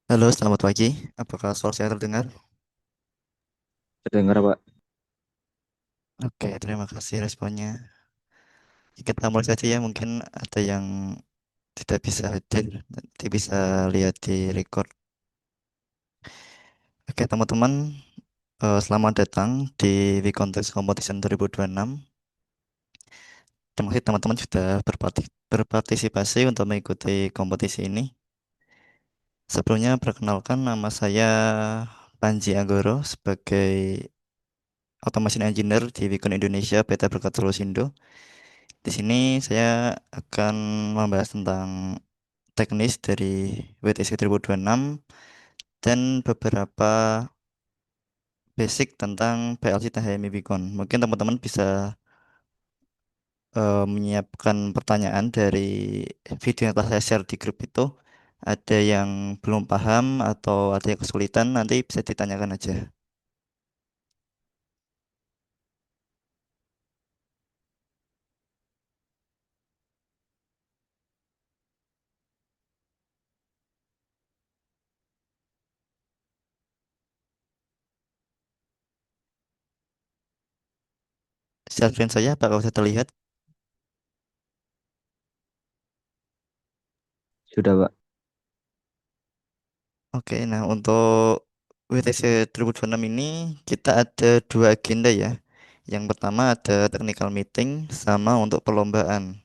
Halo, selamat pagi. Apakah suara saya terdengar? Dengar Pak. Oke, terima kasih responnya. Kita mulai saja ya, mungkin ada yang tidak bisa hadir, nanti bisa lihat di record. Oke, teman-teman, selamat datang di Wicontest Competition 2026. Terima kasih teman-teman sudah berpartisipasi untuk mengikuti kompetisi ini. Sebelumnya, perkenalkan nama saya Panji Anggoro sebagai Automation Engineer di Wicon Indonesia PT Berkat Indo. Di sini saya akan membahas tentang teknis dari WTC 2026 dan beberapa basic tentang PLC dan HMI Beacon. Mungkin teman-teman bisa menyiapkan pertanyaan dari video yang telah saya share di grup itu. Ada yang belum paham atau ada yang kesulitan, nanti bisa ditanyakan aja. Share screen saya, apakah bisa terlihat? Sudah Pak. Oke, nah untuk WTC 2026 ini kita ada dua agenda ya. Yang pertama ada technical meeting sama untuk perlombaan.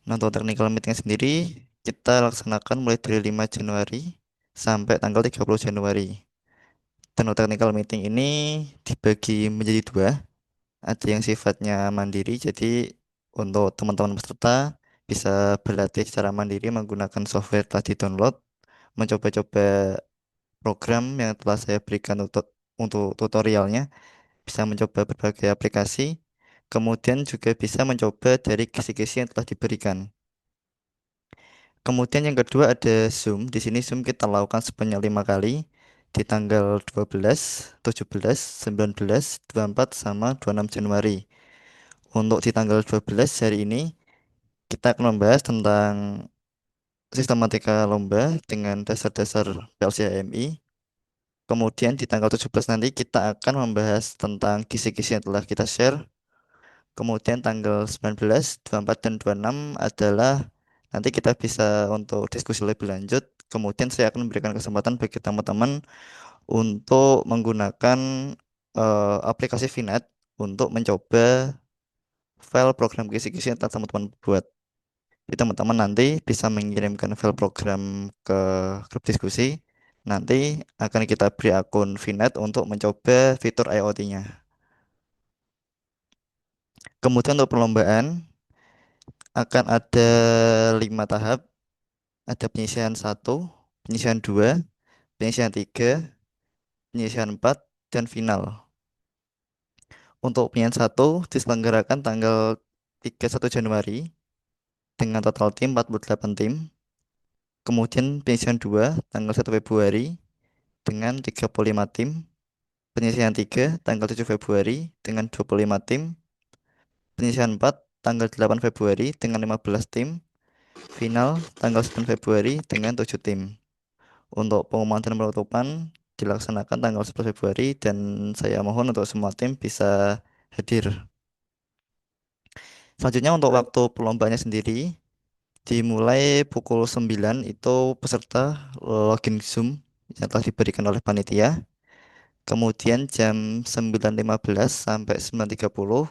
Nah, untuk technical meeting sendiri kita laksanakan mulai dari 5 Januari sampai tanggal 30 Januari. Dan untuk technical meeting ini dibagi menjadi dua. Ada yang sifatnya mandiri, jadi untuk teman-teman peserta bisa berlatih secara mandiri menggunakan software telah di-download, mencoba-coba program yang telah saya berikan untuk tutorialnya, bisa mencoba berbagai aplikasi, kemudian juga bisa mencoba dari kisi-kisi yang telah diberikan. Kemudian yang kedua ada Zoom. Di sini Zoom kita lakukan sebanyak 5 kali di tanggal 12, 17, 19, 24, sama 26 Januari. Untuk di tanggal 12 hari ini kita akan membahas tentang sistematika lomba dengan dasar-dasar PLC HMI. Kemudian di tanggal 17 nanti kita akan membahas tentang kisi-kisi yang telah kita share. Kemudian tanggal 19, 24, dan 26 adalah nanti kita bisa untuk diskusi lebih lanjut. Kemudian saya akan memberikan kesempatan bagi teman-teman untuk menggunakan aplikasi VNet untuk mencoba file program kisi-kisi yang telah teman-teman buat. Jadi teman-teman nanti bisa mengirimkan file program ke grup diskusi. Nanti akan kita beri akun VNet untuk mencoba fitur IoT-nya. Kemudian untuk perlombaan akan ada 5 tahap. Ada penyisihan satu, penyisihan 2, penyisihan 3, penyisihan 4, dan final. Untuk penyisihan satu diselenggarakan tanggal 31 Januari dengan total tim 48 tim. Kemudian penyisihan 2 tanggal 1 Februari dengan 35 tim. Penyisihan 3 tanggal 7 Februari dengan 25 tim. Penyisihan 4 tanggal 8 Februari dengan 15 tim. Final tanggal 9 Februari dengan 7 tim. Untuk pengumuman dan penutupan dilaksanakan tanggal 11 Februari dan saya mohon untuk semua tim bisa hadir. Selanjutnya untuk waktu perlombanya sendiri dimulai pukul 9 itu peserta login Zoom yang telah diberikan oleh panitia. Kemudian jam 9.15 sampai 9.30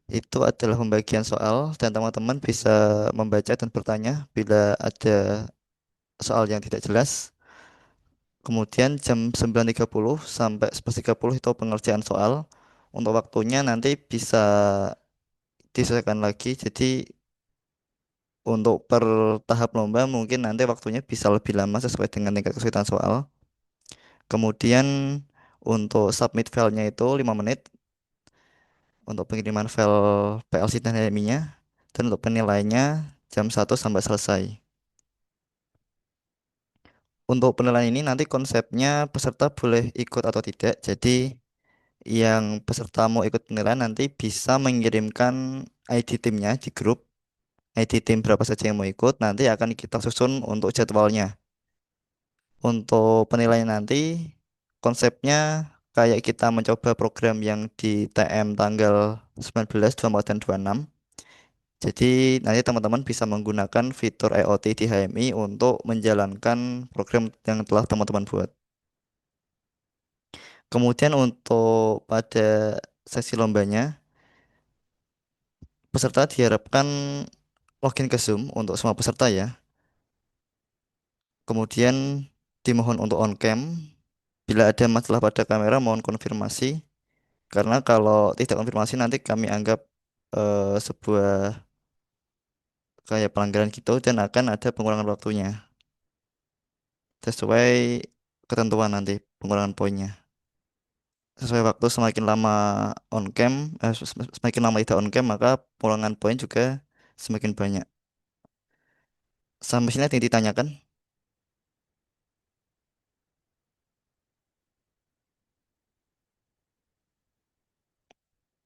itu adalah pembagian soal dan teman-teman bisa membaca dan bertanya bila ada soal yang tidak jelas. Kemudian jam 9.30 sampai 11.30 itu pengerjaan soal. Untuk waktunya nanti bisa disesuaikan lagi. Jadi untuk per tahap lomba mungkin nanti waktunya bisa lebih lama sesuai dengan tingkat kesulitan soal. Kemudian untuk submit filenya itu 5 menit untuk pengiriman file PLC dan HMI-nya. Dan untuk penilaiannya jam 1 sampai selesai. Untuk penilaian ini nanti konsepnya peserta boleh ikut atau tidak. Jadi yang peserta mau ikut penilaian nanti bisa mengirimkan ID timnya di grup. ID tim berapa saja yang mau ikut, nanti akan kita susun untuk jadwalnya. Untuk penilaian nanti, konsepnya kayak kita mencoba program yang di TM tanggal 19, 24, dan 26. Jadi nanti teman-teman bisa menggunakan fitur IoT di HMI untuk menjalankan program yang telah teman-teman buat. Kemudian untuk pada sesi lombanya, peserta diharapkan login ke Zoom untuk semua peserta ya. Kemudian dimohon untuk on cam. Bila ada masalah pada kamera, mohon konfirmasi. Karena kalau tidak konfirmasi nanti kami anggap sebuah kayak pelanggaran gitu dan akan ada pengurangan waktunya sesuai ketentuan nanti pengurangan poinnya. Sesuai waktu semakin lama on cam, semakin lama tidak on cam maka pengurangan poin juga semakin banyak. Sampai sini ada yang ditanyakan?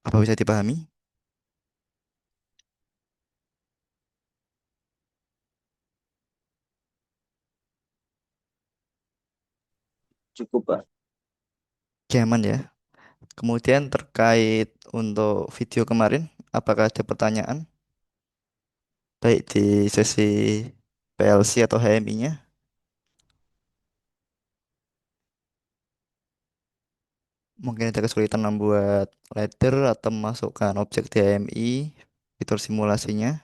Apa bisa dipahami? Cukup, Pak. Oke, aman ya. Kemudian terkait untuk video kemarin, apakah ada pertanyaan baik di sesi PLC atau HMI-nya? Mungkin ada kesulitan membuat ladder atau memasukkan objek di HMI, fitur simulasinya.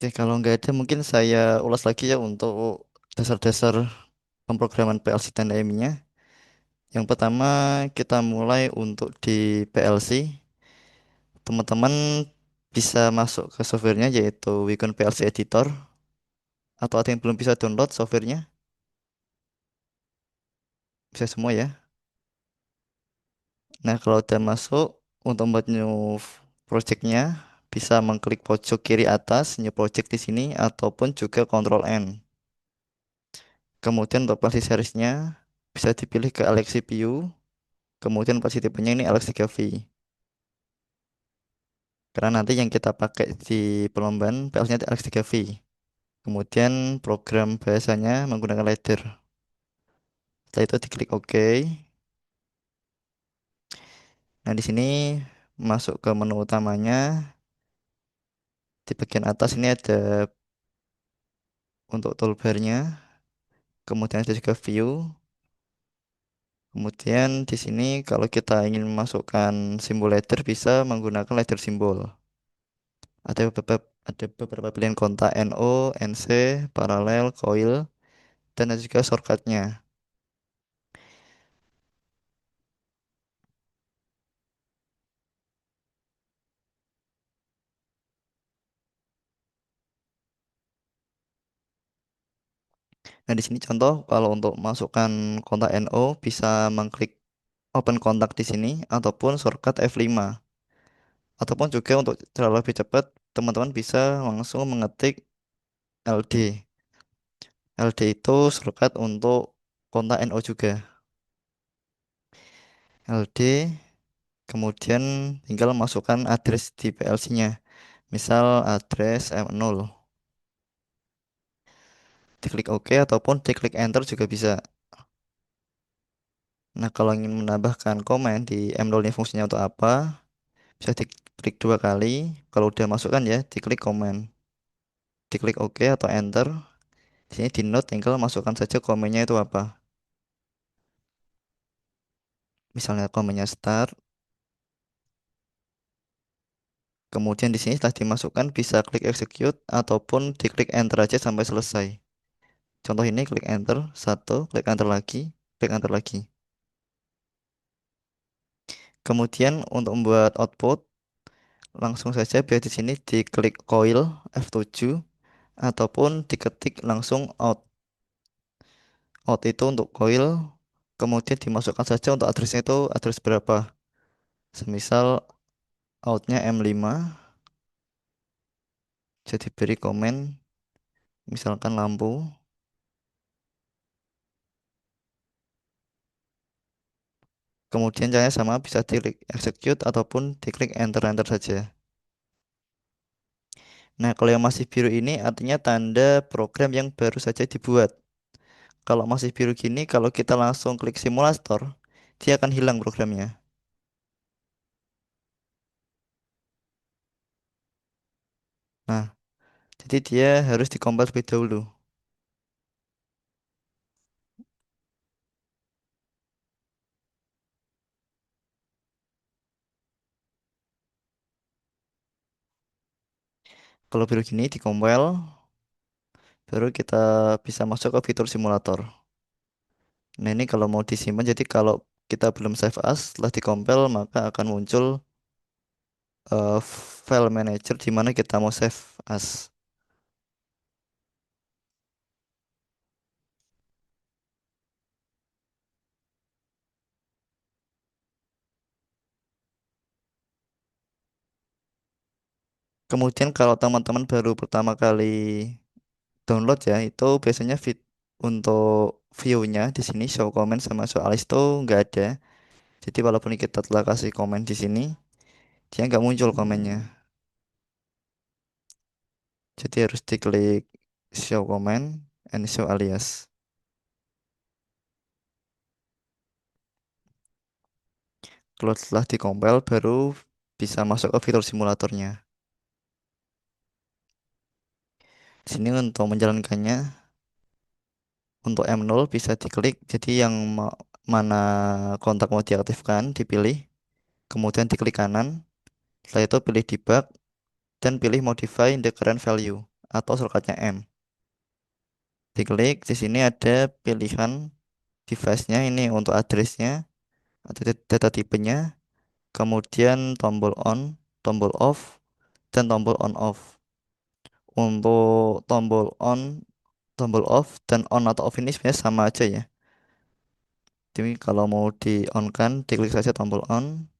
Oke, kalau nggak ada mungkin saya ulas lagi ya untuk dasar-dasar pemrograman PLC dan HMI-nya. Yang pertama kita mulai untuk di PLC. Teman-teman bisa masuk ke softwarenya yaitu Wacom PLC Editor atau ada yang belum bisa download softwarenya, bisa semua ya. Nah, kalau udah masuk untuk membuat new projectnya bisa mengklik pojok kiri atas new project di sini ataupun juga Ctrl N. Kemudian untuk basis seriesnya bisa dipilih ke Alex CPU. Kemudian basis tipenya ini Alex 3V. Karena nanti yang kita pakai di perlombaan PLC-nya Alex 3V. Kemudian program bahasanya menggunakan ladder. Setelah itu diklik OK. Nah, di sini masuk ke menu utamanya. Di bagian atas ini ada untuk toolbarnya. Kemudian ada juga view. Kemudian di sini kalau kita ingin memasukkan simbol ladder bisa menggunakan ladder simbol. Ada beberapa pilihan kontak NO, NC, paralel, coil, dan ada juga shortcutnya. Nah, di sini contoh kalau untuk masukkan kontak NO bisa mengklik open kontak di sini ataupun shortcut F5. Ataupun juga untuk cara lebih cepat teman-teman bisa langsung mengetik LD. LD itu shortcut untuk kontak NO juga. LD kemudian tinggal masukkan address di PLC-nya. Misal address M0. Diklik OK ataupun diklik enter juga bisa. Nah, kalau ingin menambahkan komen di M0 ini fungsinya untuk apa, bisa diklik dua kali. Kalau udah masukkan ya, diklik komen. Diklik OK atau enter. Di sini di note tinggal masukkan saja komennya itu apa. Misalnya komennya start. Kemudian di sini setelah dimasukkan bisa klik execute ataupun diklik enter aja sampai selesai. Contoh ini klik enter, satu, klik enter lagi, klik enter lagi. Kemudian untuk membuat output, langsung saja biar di sini diklik coil F7 ataupun diketik langsung out. Out itu untuk coil, kemudian dimasukkan saja untuk addressnya itu address berapa. Semisal outnya M5, jadi beri komen, misalkan lampu. Kemudian caranya sama, bisa diklik execute ataupun diklik enter-enter saja. Nah, kalau yang masih biru ini artinya tanda program yang baru saja dibuat. Kalau masih biru gini, kalau kita langsung klik simulator, dia akan hilang programnya. Nah, jadi dia harus dikompil terlebih dahulu. Kalau biru gini dikompil, baru kita bisa masuk ke fitur simulator. Nah, ini kalau mau disimpan, jadi kalau kita belum save as, setelah dikompil, maka akan muncul file manager di mana kita mau save as. Kemudian kalau teman-teman baru pertama kali download ya, itu biasanya untuk view-nya di sini show comment sama show alis itu nggak ada. Jadi walaupun kita telah kasih komen di sini, dia nggak muncul komennya. Jadi harus diklik show comment and show alias. Kalau setelah dikompil baru bisa masuk ke fitur simulatornya. Di sini untuk menjalankannya, untuk M0 bisa diklik. Jadi yang mana kontak mau diaktifkan dipilih, kemudian diklik kanan. Setelah itu pilih debug dan pilih modify the current value atau shortcutnya M. Diklik di sini ada pilihan device-nya ini untuk address-nya atau data tipenya, kemudian tombol on, tombol off, dan tombol on off. Untuk tombol on, tombol off, dan on atau off ini sebenarnya sama aja ya. Jadi kalau mau di on kan diklik saja tombol on,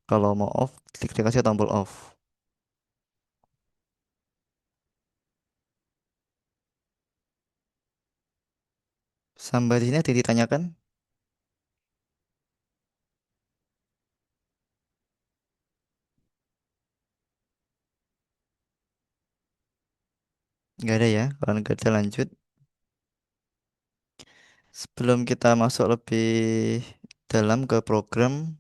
kalau mau off diklik saja tombol off. Sampai di sini ada yang ditanyakan? Nggak ada ya, kalau nggak ada lanjut. Sebelum kita masuk lebih dalam ke program,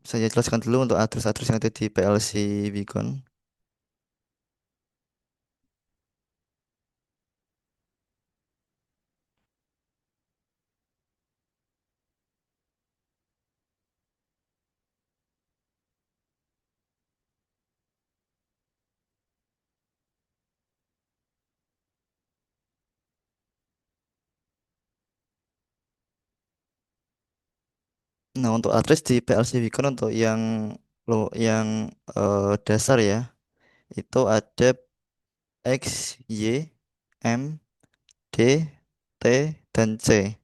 saya jelaskan dulu untuk address-address yang ada di PLC Beacon. Nah, untuk address di PLC Beacon untuk yang yang dasar ya, itu ada X, Y, M, D, T, dan C.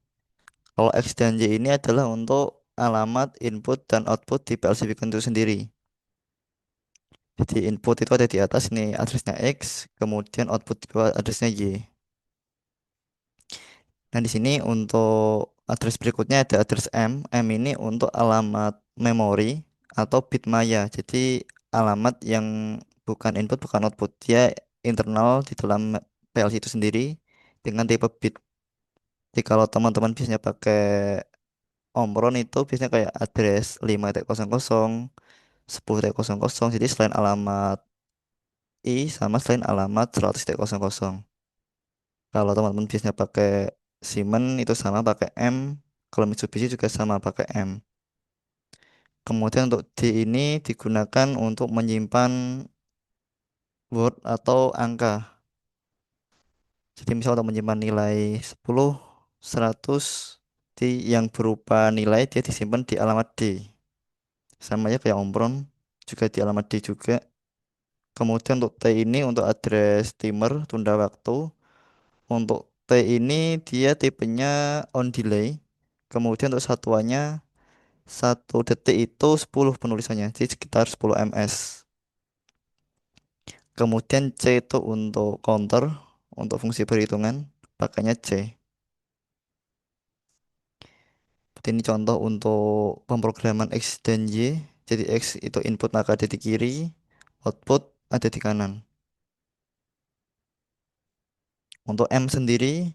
Kalau X dan Y ini adalah untuk alamat input dan output di PLC Beacon itu sendiri. Jadi input itu ada di atas nih addressnya X, kemudian output di bawah addressnya Y. Nah, di sini untuk address berikutnya ada address M. M ini untuk alamat memori atau bit maya. Jadi alamat yang bukan input, bukan output. Dia internal di dalam PLC itu sendiri dengan tipe bit. Jadi kalau teman-teman biasanya pakai Omron itu biasanya kayak address 5.00, 10.00. Jadi selain alamat I sama selain alamat 100.00. Kalau teman-teman biasanya pakai Siemens itu sama pakai M. Kalau Mitsubishi juga sama pakai M. Kemudian untuk D ini digunakan untuk menyimpan word atau angka. Jadi misal untuk menyimpan nilai 10, 100 di yang berupa nilai dia disimpan di alamat D. Sama ya kayak Omron juga di alamat D juga. Kemudian untuk T ini untuk address timer tunda waktu. Untuk T ini dia tipenya on delay. Kemudian untuk satuannya, 1 detik itu 10 penulisannya, jadi sekitar 10 ms. Kemudian C itu untuk counter, untuk fungsi perhitungan, pakainya C. Ini contoh untuk pemrograman X dan Y. Jadi X itu input maka ada di kiri, output ada di kanan. Untuk M sendiri,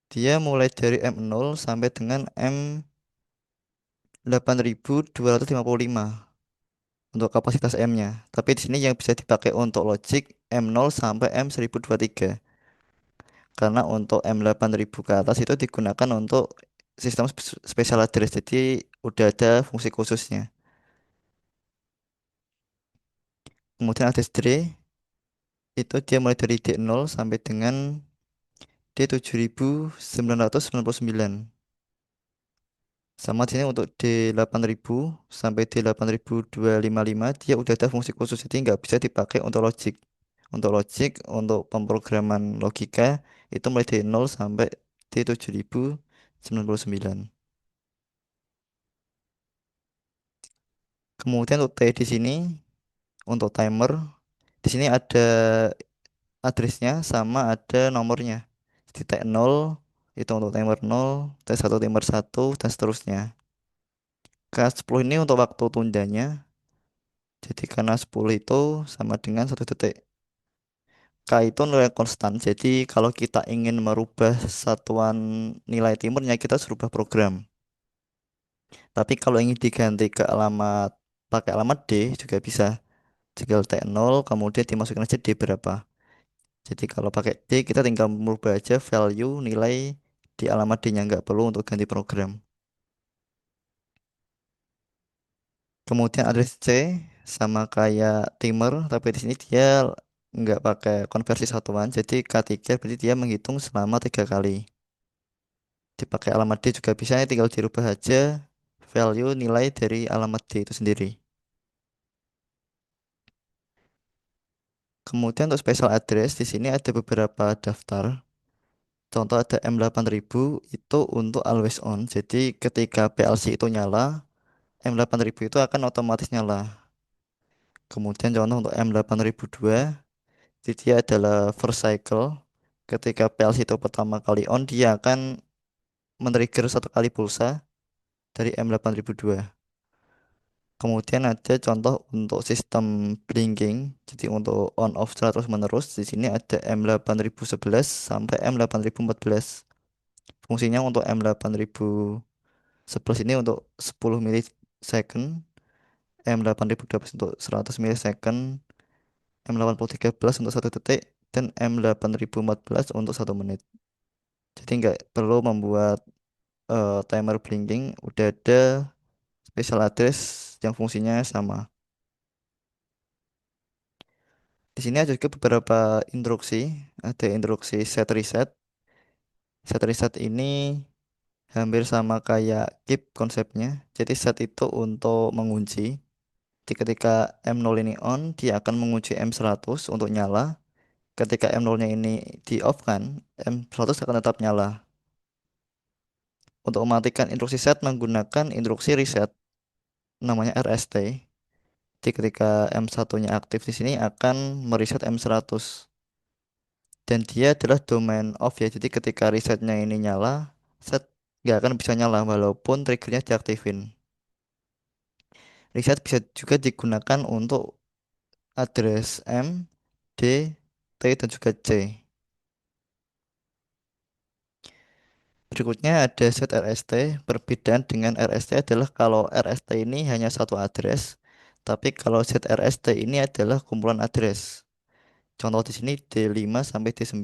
dia mulai dari M0 sampai dengan M8255 untuk kapasitas M-nya. Tapi di sini yang bisa dipakai untuk logic M0 sampai M1023. Karena untuk M8000 ke atas itu digunakan untuk sistem special address. Jadi udah ada fungsi khususnya. Kemudian address tray itu dia mulai dari D0 sampai dengan D7999. Sama di sini untuk D8000 sampai D8255 dia udah ada fungsi khusus jadi nggak bisa dipakai untuk logic. Untuk logic, untuk pemrograman logika itu mulai D0 sampai D7099. Kemudian untuk T di sini untuk timer di sini ada addressnya sama ada nomornya. Jadi T0 itu untuk timer 0, T1 timer 1 dan seterusnya. K10 ini untuk waktu tundanya. Jadi karena 10 itu sama dengan 1 detik. K itu nilai konstan. Jadi kalau kita ingin merubah satuan nilai timurnya kita harus rubah program. Tapi kalau ingin diganti ke alamat pakai alamat D juga bisa. Tinggal T0 kemudian dimasukin aja D berapa. Jadi kalau pakai D kita tinggal merubah aja value nilai di alamat D-nya nggak perlu untuk ganti program. Kemudian address C sama kayak timer tapi di sini dia nggak pakai konversi satuan. Jadi K3 berarti dia menghitung selama 3 kali. Dipakai alamat D juga bisa tinggal dirubah aja value nilai dari alamat D itu sendiri. Kemudian untuk special address di sini ada beberapa daftar. Contoh ada M8000 itu untuk always on. Jadi ketika PLC itu nyala, M8000 itu akan otomatis nyala. Kemudian contoh untuk M8002, jadi dia adalah first cycle. Ketika PLC itu pertama kali on, dia akan men-trigger 1 kali pulsa dari M8002. Kemudian ada contoh untuk sistem blinking, jadi untuk on off secara terus menerus. Di sini ada M8011 sampai M8014. Fungsinya untuk M8011 ini untuk 10 milisecond, M8012 untuk 100 milisecond, M8013 untuk 1 detik, dan M8014 untuk 1 menit. Jadi nggak perlu membuat timer blinking, udah ada special address yang fungsinya sama. Di sini ada juga beberapa instruksi. Ada instruksi set reset. Set reset ini hampir sama kayak keep konsepnya. Jadi set itu untuk mengunci. Jadi ketika M0 ini on, dia akan mengunci M100 untuk nyala. Ketika M0-nya ini di off kan, M100 akan tetap nyala. Untuk mematikan instruksi set menggunakan instruksi reset namanya RST. Jadi ketika M1-nya aktif di sini akan mereset M100. Dan dia adalah domain off ya. Jadi ketika resetnya ini nyala, set nggak akan bisa nyala walaupun triggernya diaktifin. Reset bisa juga digunakan untuk address M, D, T, dan juga C. Berikutnya ada set RST. Perbedaan dengan RST adalah kalau RST ini hanya satu address, tapi kalau set RST ini adalah kumpulan address. Contoh di sini D5 sampai D9.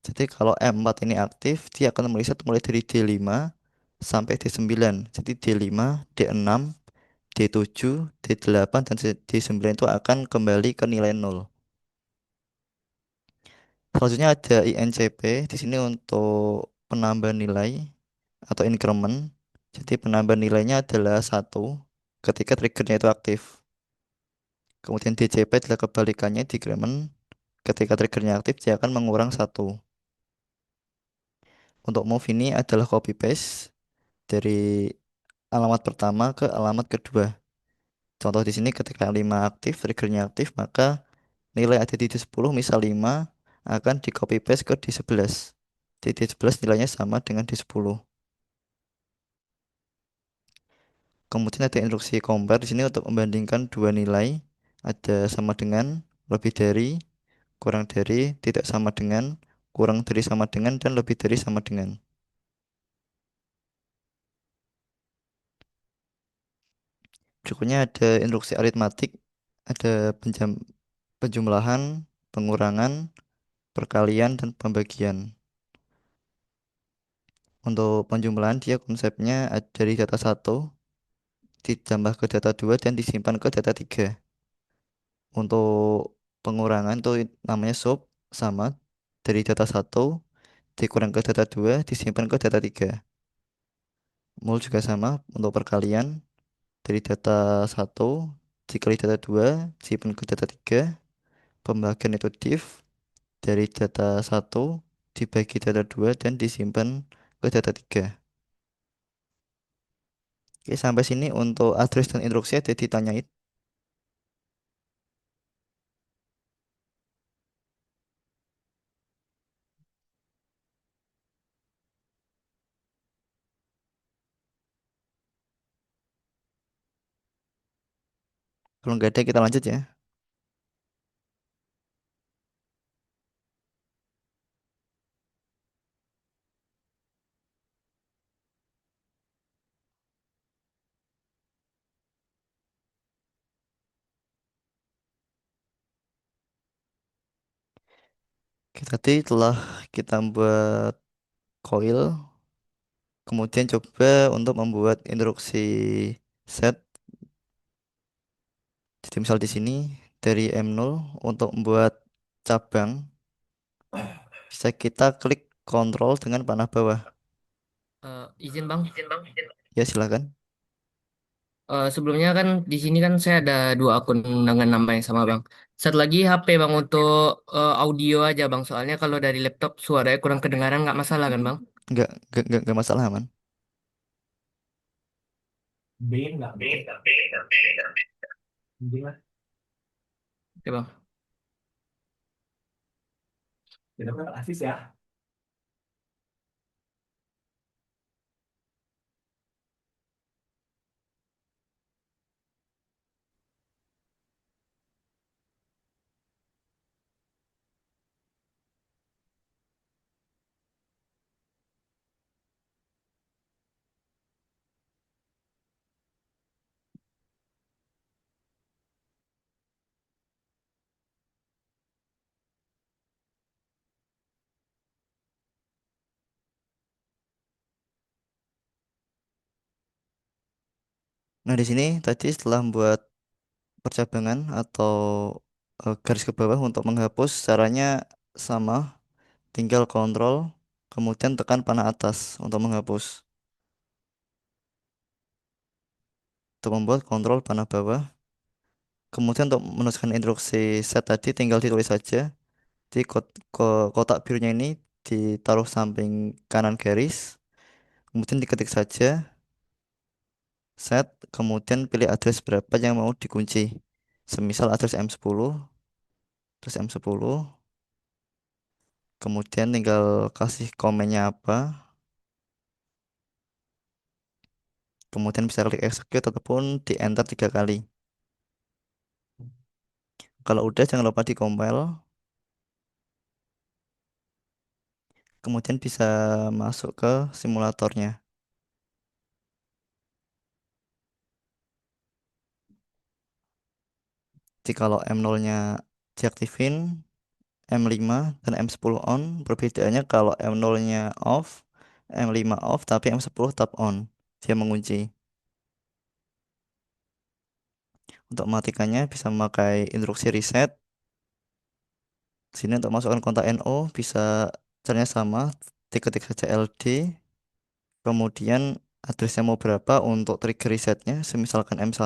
Jadi kalau M4 ini aktif, dia akan meriset mulai dari D5 sampai D9. Jadi D5, D6, D7, D8, dan D9 itu akan kembali ke nilai 0. Selanjutnya ada INCP. Di sini untuk penambahan nilai atau increment. Jadi penambahan nilainya adalah 1 ketika triggernya itu aktif. Kemudian DCP adalah kebalikannya, decrement. Ketika triggernya aktif, dia akan mengurang 1. Untuk move ini adalah copy paste. dari alamat pertama ke alamat kedua. Contoh di sini ketika 5 aktif, triggernya aktif, maka nilai ada di D10 misal 5 akan di copy paste ke D11. Di D11 nilainya sama dengan D10. Kemudian ada instruksi compare di sini untuk membandingkan dua nilai. Ada sama dengan, lebih dari, kurang dari, tidak sama dengan, kurang dari sama dengan, dan lebih dari sama dengan. Berikutnya ada instruksi aritmatik, ada penjumlahan, pengurangan, perkalian, dan pembagian. Untuk penjumlahan dia konsepnya dari data satu ditambah ke data 2 dan disimpan ke data 3. Untuk pengurangan itu namanya sub, sama dari data satu dikurang ke data 2 disimpan ke data 3. Mul juga sama untuk perkalian dari data satu dikali data 2 disimpan ke data 3. Pembagian itu div dari data satu dibagi data 2 dan disimpan ke data 3. Oke, sampai sini untuk address dan instruksi ada ditanyain. Kalau nggak ada kita lanjut ya. Oke, tadi telah kita buat coil, kemudian coba untuk membuat instruksi set. Jadi misal di sini dari M0 untuk membuat cabang bisa kita klik kontrol dengan panah bawah. Izin Bang, Ya silakan. sebelumnya kan di sini kan saya ada dua akun dengan nama yang sama Bang. Satu lagi HP Bang untuk audio aja Bang. Soalnya kalau dari laptop suaranya kurang kedengaran nggak masalah kan Bang? Nggak masalah aman. Oke Bang. Nah di sini tadi setelah membuat percabangan atau garis ke bawah untuk menghapus caranya sama, tinggal kontrol kemudian tekan panah atas untuk menghapus. Untuk membuat kontrol panah bawah, kemudian untuk menuliskan instruksi set tadi tinggal ditulis saja di kotak birunya ini, ditaruh samping kanan garis, kemudian diketik saja set, kemudian pilih address berapa yang mau dikunci. Semisal address M10, terus M10, kemudian tinggal kasih komennya apa, kemudian bisa klik execute ataupun di enter 3 kali. Kalau udah jangan lupa di compile, kemudian bisa masuk ke simulatornya. Jadi kalau M0-nya diaktifin, M5 dan M10 on, perbedaannya kalau M0-nya off, M5 off tapi M10 tetap on. Dia mengunci. Untuk mematikannya bisa memakai instruksi reset. Sini untuk masukkan kontak NO bisa caranya sama, diketik saja LD, kemudian addressnya mau berapa untuk trigger resetnya, semisalkan M1.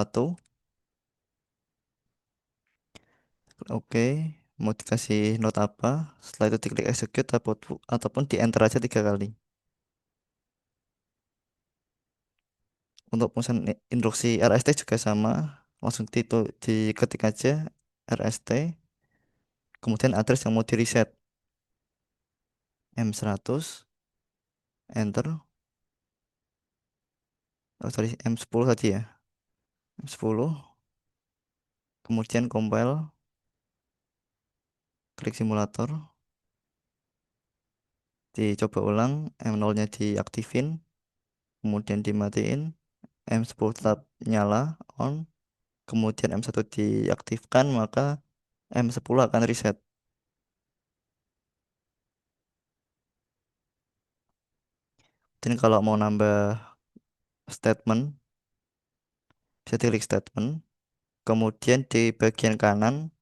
Oke, mau dikasih note apa, setelah itu diklik execute ataupun di enter aja 3 kali. Untuk pemesanan instruksi RST juga sama. Langsung diketik aja RST. Kemudian address yang mau di reset. M100. Enter. Oh, sorry, M10 tadi ya. M10. Kemudian compile. Klik simulator. Dicoba ulang. M0-nya diaktifin. Kemudian dimatiin. M10 tetap nyala. On. Kemudian M1 diaktifkan. Maka M10 akan reset. Dan kalau mau nambah statement, bisa klik statement. Kemudian di bagian kanan,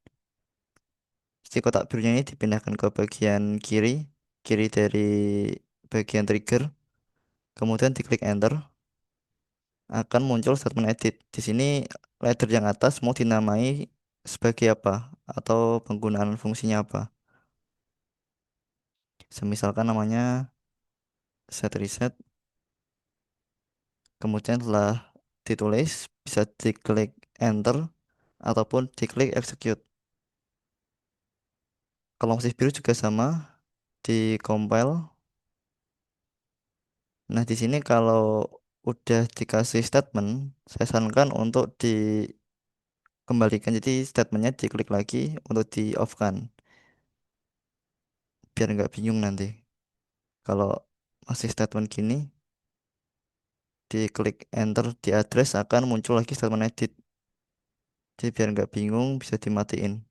si kotak birunya ini dipindahkan ke bagian kiri, kiri dari bagian trigger. Kemudian diklik enter, akan muncul statement edit. Di sini ladder yang atas mau dinamai sebagai apa atau penggunaan fungsinya apa. Semisalkan namanya set reset. Kemudian setelah ditulis bisa diklik enter ataupun diklik execute. Kalau masih biru juga sama, di compile. Nah, di sini kalau udah dikasih statement, saya sarankan untuk dikembalikan. Jadi statementnya diklik lagi untuk di off kan, biar nggak bingung nanti. Kalau masih statement gini, diklik enter di address akan muncul lagi statement edit. Jadi biar nggak bingung bisa dimatiin.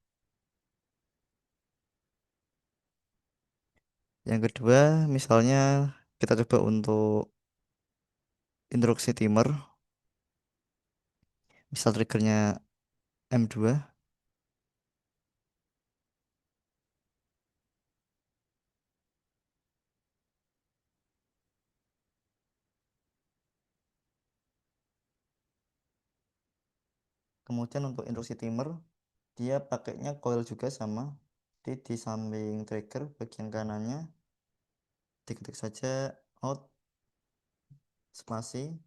Yang kedua, misalnya kita coba untuk instruksi timer, misal triggernya M2. Kemudian untuk instruksi timer, dia pakainya coil juga sama. Di samping trigger bagian kanannya diketik saja out spasi,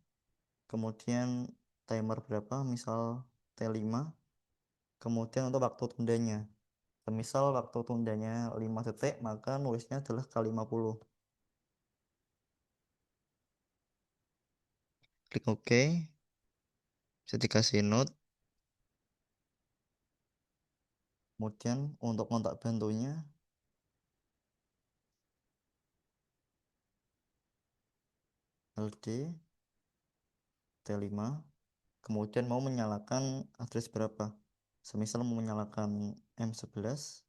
kemudian timer berapa, misal T5. Kemudian untuk waktu tundanya, misal waktu tundanya 5 detik, maka nulisnya adalah K50. Klik OK. Bisa dikasih note. Kemudian untuk kontak bantunya LD T5. Kemudian mau menyalakan address berapa, semisal mau menyalakan M11.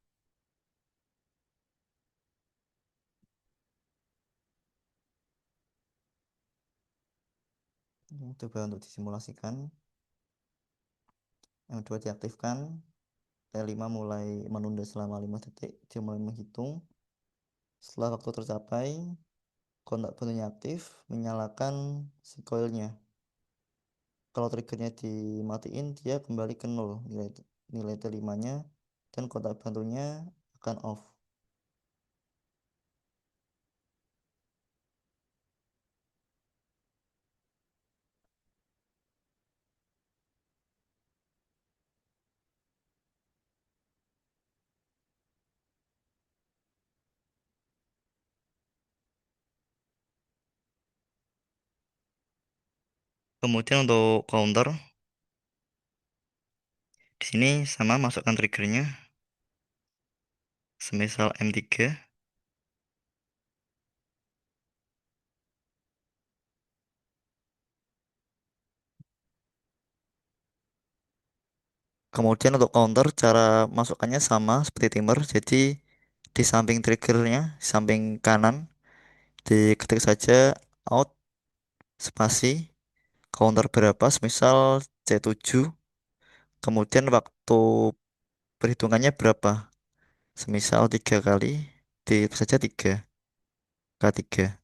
Coba untuk disimulasikan. M2 diaktifkan, T5 mulai menunda selama 5 detik, dia mulai menghitung. Setelah waktu tercapai, kontak bantunya aktif, menyalakan si coilnya. Kalau triggernya dimatiin, dia kembali ke 0 nilai T5 nya, dan kontak bantunya akan off. Kemudian untuk counter, di sini sama, masukkan triggernya, semisal M3. Kemudian untuk counter, cara masukkannya sama seperti timer. Jadi di samping triggernya, di samping kanan, diketik saja out spasi counter berapa, semisal C7. Kemudian waktu perhitungannya berapa, semisal 3 kali, di saja 3 K3.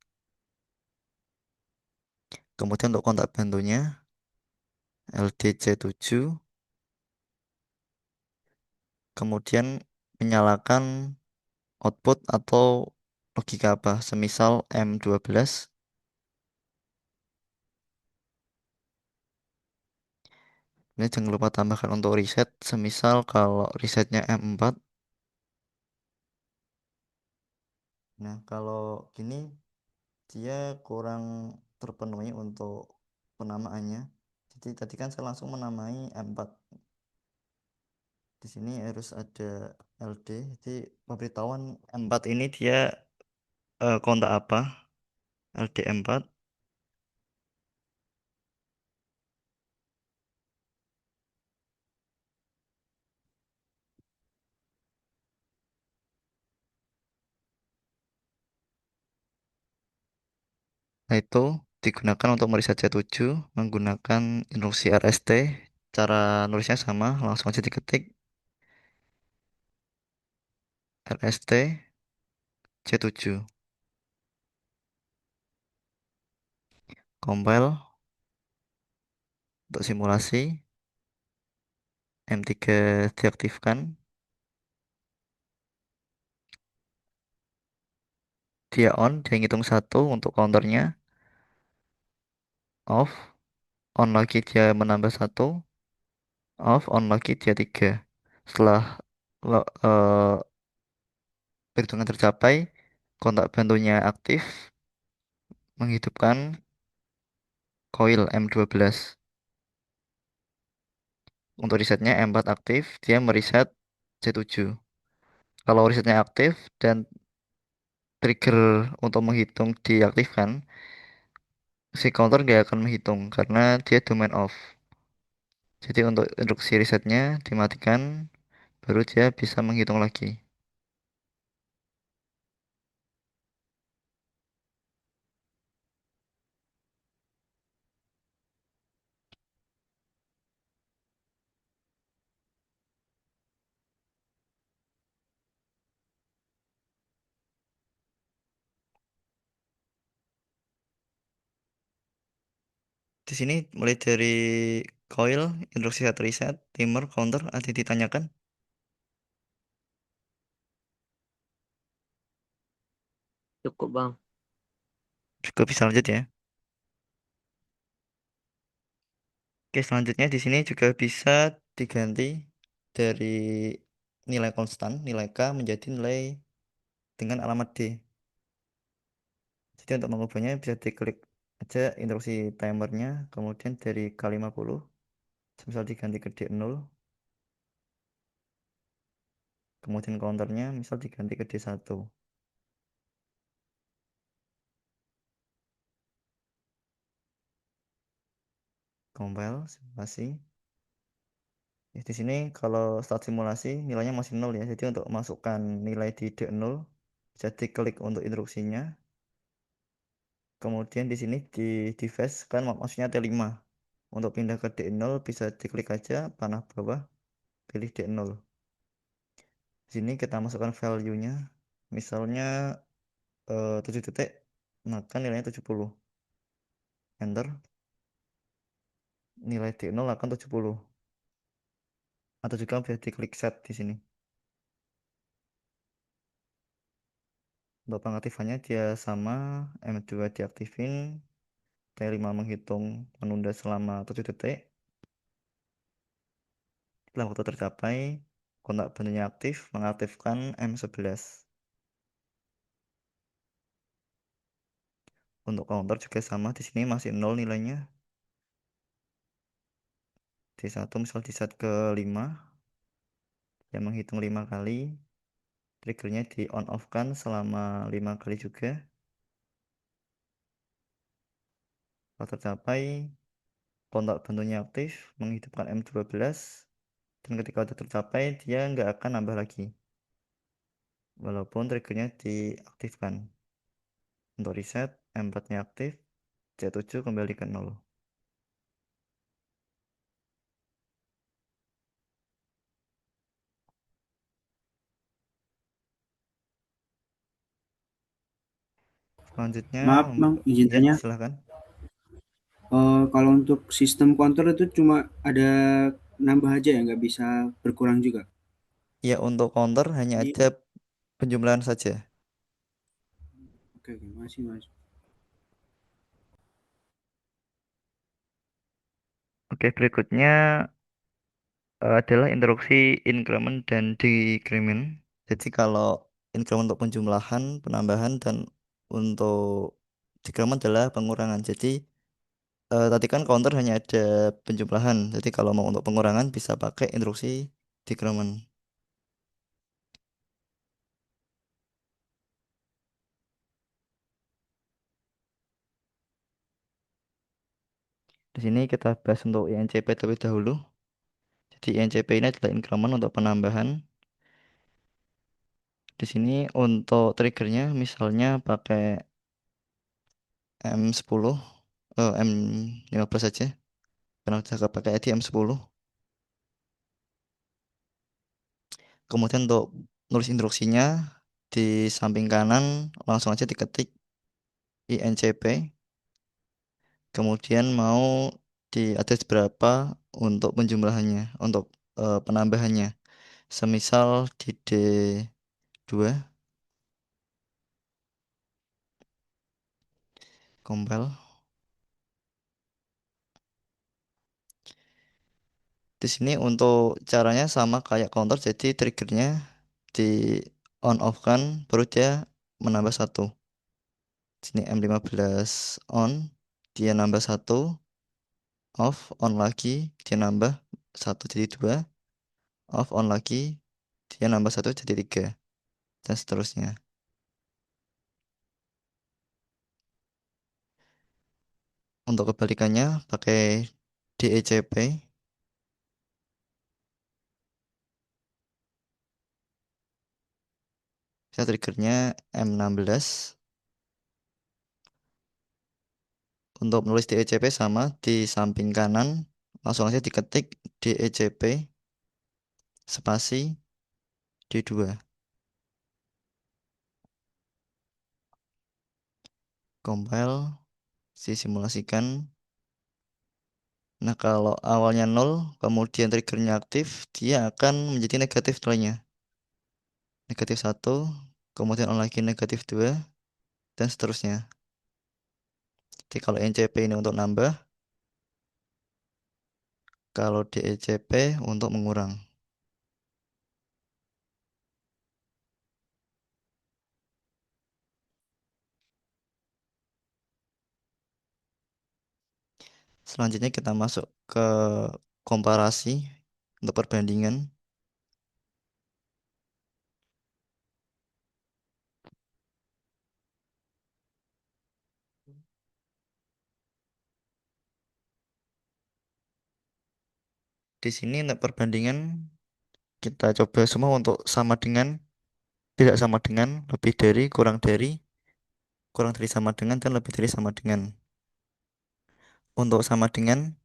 Kemudian untuk kontak bantunya LDC7. Kemudian menyalakan output atau logika apa, semisal M12. Ini jangan lupa tambahkan untuk reset. Semisal kalau resetnya M4. Nah, kalau gini dia kurang terpenuhi untuk penamaannya. Jadi tadi kan saya langsung menamai M4. Di sini harus ada LD. Jadi pemberitahuan M4 ini dia kontak apa? LD4. Nah, itu digunakan untuk mereset C7 menggunakan instruksi RST. Cara nulisnya sama, langsung aja diketik RST C7. Compile untuk simulasi. M3 diaktifkan. Dia on, dia ngitung satu untuk counternya. Off, on lagi dia menambah satu. Off, on lagi dia tiga. Setelah perhitungan tercapai, kontak bantunya aktif, menghidupkan coil M12. Untuk resetnya M4 aktif, dia mereset C7. Kalau resetnya aktif dan trigger untuk menghitung diaktifkan, si counter nggak akan menghitung karena dia domain off. Jadi untuk instruksi resetnya dimatikan, baru dia bisa menghitung lagi. Di sini mulai dari coil, instruksi set reset, timer, counter, ada ditanyakan. Cukup bang. Juga bisa lanjut ya. Oke, selanjutnya di sini juga bisa diganti dari nilai konstan, nilai K menjadi nilai dengan alamat D. Jadi untuk mengubahnya bisa diklik aja instruksi timernya, kemudian dari K50, misal diganti ke D0, kemudian counternya misal diganti ke D1. Compile, simulasi. Ya, di sini kalau start simulasi nilainya masih 0 ya. Jadi untuk masukkan nilai di D0 bisa diklik untuk instruksinya. Kemudian di sini di device kan maksudnya T5. Untuk pindah ke D0 bisa diklik aja panah bawah, pilih D0. Di sini kita masukkan value-nya. Misalnya 7 detik, maka nilainya 70. Enter, nilai D0 akan 70. Atau juga bisa diklik set di sini. Untuk pengaktifannya dia sama, M2 diaktifin, T5 menghitung menunda selama 7 detik. Setelah waktu tercapai, kontak bantunya aktif, mengaktifkan M11. Untuk counter juga sama, di sini masih 0 nilainya. D1 misal di set ke 5, yang menghitung 5 kali. Triggernya di on off kan selama 5 kali juga. Kalau tercapai, kontak bantunya aktif, menghidupkan M12. Dan ketika sudah tercapai, dia nggak akan nambah lagi. Walaupun triggernya diaktifkan. Untuk reset, M4-nya aktif, C7 kembali ke 0. Selanjutnya, Maaf Bang, izin ya tanya. silahkan. Kalau untuk sistem counter itu cuma ada nambah aja ya, nggak bisa berkurang juga. Ya untuk counter hanya Jadi, ada penjumlahan saja. oke, oke, masih Mas. Oke, berikutnya adalah instruksi increment dan decrement. Jadi kalau increment untuk penjumlahan, penambahan, dan untuk decrement adalah pengurangan. Jadi tadi kan counter hanya ada penjumlahan. Jadi kalau mau untuk pengurangan bisa pakai instruksi decrement. Di sini kita bahas untuk INCP terlebih dahulu. Jadi INCP ini adalah increment untuk penambahan. Di sini untuk triggernya misalnya pakai M10, M15 saja. Karena udah pakai ID M10. Kemudian untuk nulis instruksinya di samping kanan langsung aja diketik INCP. Kemudian mau di address berapa untuk penjumlahannya, untuk penambahannya. Semisal di D2 compile. Di sini untuk caranya sama kayak counter, jadi triggernya di on off kan, baru dia menambah satu. Sini M15 on, dia nambah satu, off, on lagi, dia nambah satu jadi dua, off, on lagi, dia nambah satu jadi tiga, dan seterusnya. Untuk kebalikannya pakai DECP, saya triggernya M16. Untuk menulis DECP sama di samping kanan, langsung aja diketik DECP spasi D2. Compile, disimulasikan. Nah, kalau awalnya 0, kemudian triggernya aktif, dia akan menjadi negatif setelahnya. Negatif satu, kemudian on lagi negatif 2, dan seterusnya. Jadi kalau NCP ini untuk nambah, kalau DECP untuk mengurang. Selanjutnya kita masuk ke komparasi untuk perbandingan. Di sini untuk perbandingan kita coba semua untuk sama dengan, tidak sama dengan, lebih dari, kurang dari sama dengan, dan lebih dari sama dengan. Untuk sama dengan,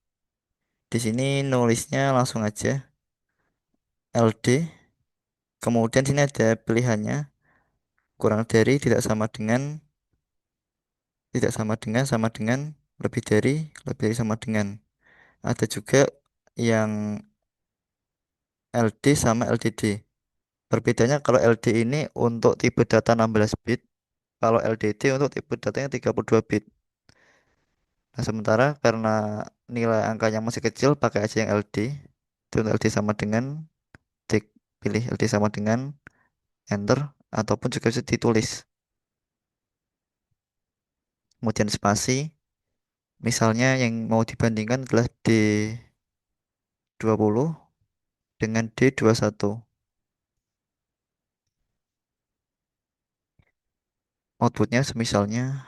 di sini nulisnya langsung aja LD. Kemudian sini ada pilihannya kurang dari, tidak sama dengan, sama dengan, lebih dari sama dengan. Ada juga yang LD sama LDD. Perbedaannya kalau LD ini untuk tipe data 16 bit, kalau LDD untuk tipe datanya 32 bit. Nah, sementara karena nilai angkanya masih kecil, pakai aja yang LD. Itu untuk LD sama dengan, tik, pilih LD sama dengan, enter, ataupun juga bisa ditulis. Kemudian spasi, misalnya yang mau dibandingkan adalah D20 dengan D21. Outputnya semisalnya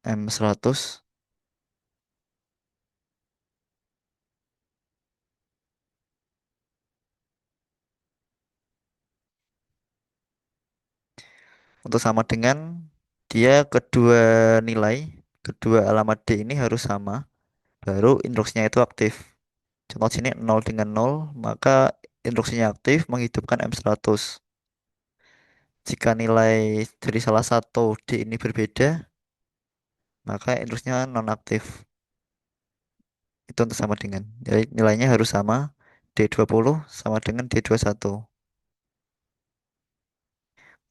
M100. Untuk sama dengan, dia kedua alamat D ini harus sama, baru instruksinya itu aktif. Contoh sini 0 dengan 0, maka instruksinya aktif menghidupkan M100. Jika nilai dari salah satu D ini berbeda, maka instruksinya nonaktif. Itu untuk sama dengan. Jadi nilainya harus sama, D20 sama dengan D21.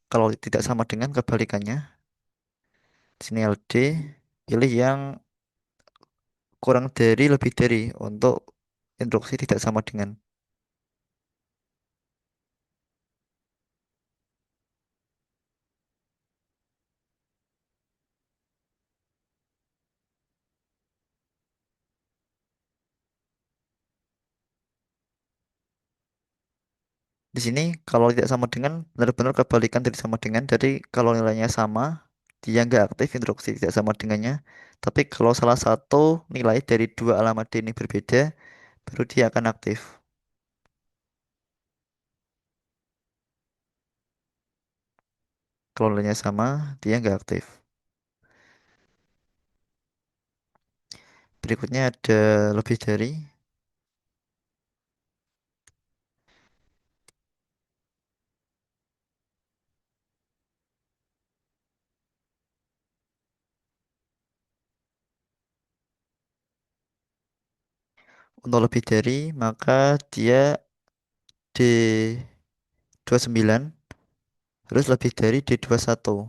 Kalau tidak sama dengan, kebalikannya, sini LD, pilih yang kurang dari, lebih dari untuk instruksi tidak sama dengan. Di sini kalau tidak sama dengan benar-benar kebalikan dari sama dengan. Jadi kalau nilainya sama, dia nggak aktif instruksi tidak sama dengannya. Tapi kalau salah satu nilai dari dua alamat D ini berbeda, baru dia akan aktif. Kalau nilainya sama, dia nggak aktif. Berikutnya ada lebih dari. Untuk lebih dari, maka dia D29 harus lebih dari D21.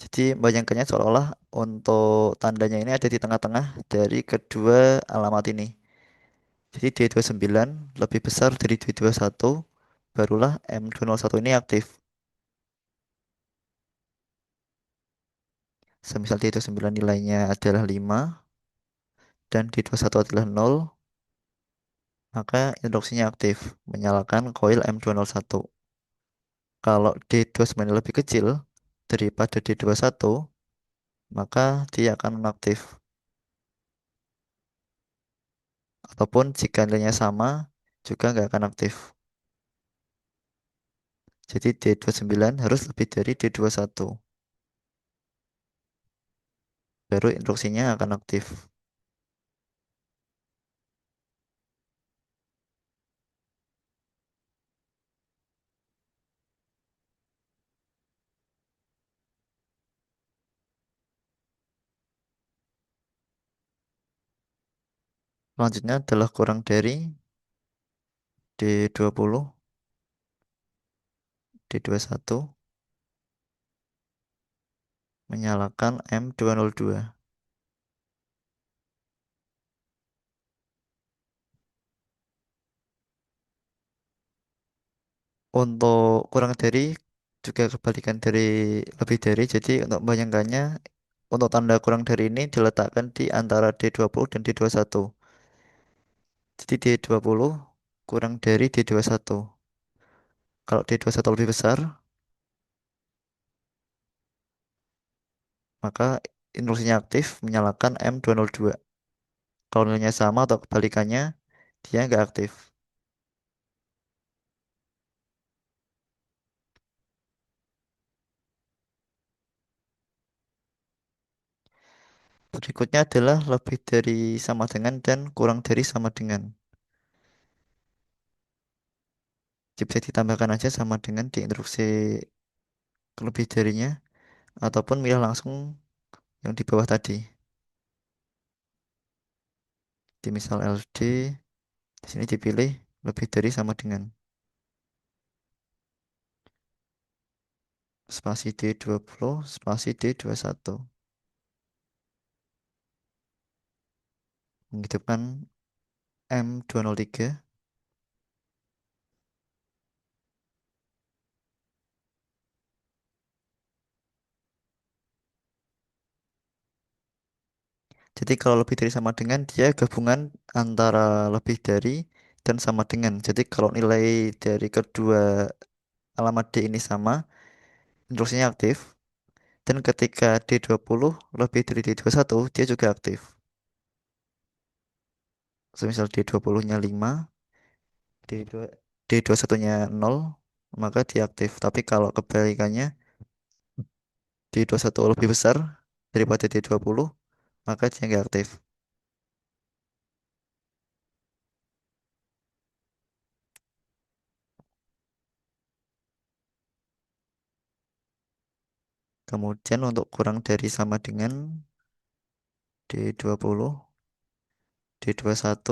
Jadi bayangkannya seolah-olah untuk tandanya ini ada di tengah-tengah dari kedua alamat ini. Jadi D29 lebih besar dari D21, barulah M201 ini aktif. Semisal D29 nilainya adalah 5 dan D21 adalah 0, maka instruksinya aktif, menyalakan koil M201. Kalau D29 lebih kecil daripada D21, maka dia akan nonaktif. Ataupun jika nilainya sama, juga nggak akan aktif. Jadi D29 harus lebih dari D21. Baru instruksinya akan aktif. Selanjutnya adalah kurang dari D20, D21, menyalakan M202. Untuk kurang dari juga kebalikan dari lebih dari. Jadi untuk membayangkannya, untuk tanda kurang dari ini diletakkan di antara D20 dan D21. Jadi D20 kurang dari D21. Kalau D21 lebih besar, maka instruksinya aktif menyalakan M202. Kalau nilainya sama atau kebalikannya, dia nggak aktif. Berikutnya adalah lebih dari sama dengan dan kurang dari sama dengan. Jadi bisa ditambahkan aja sama dengan di instruksi lebih darinya ataupun milih langsung yang di bawah tadi. Di misal LD, di sini dipilih lebih dari sama dengan. Spasi D20, spasi D21. Menghidupkan M203. Jadi kalau lebih dari sama dengan, dia gabungan antara lebih dari dan sama dengan. Jadi kalau nilai dari kedua alamat D ini sama, instruksinya aktif. Dan ketika D20 lebih dari D21, dia juga aktif. Semisal D20-nya 5, D2, D21-nya 0, maka dia aktif. Tapi kalau kebalikannya, D21 lebih besar daripada D20, maka dia nggak aktif. Kemudian untuk kurang dari sama dengan D20, D21,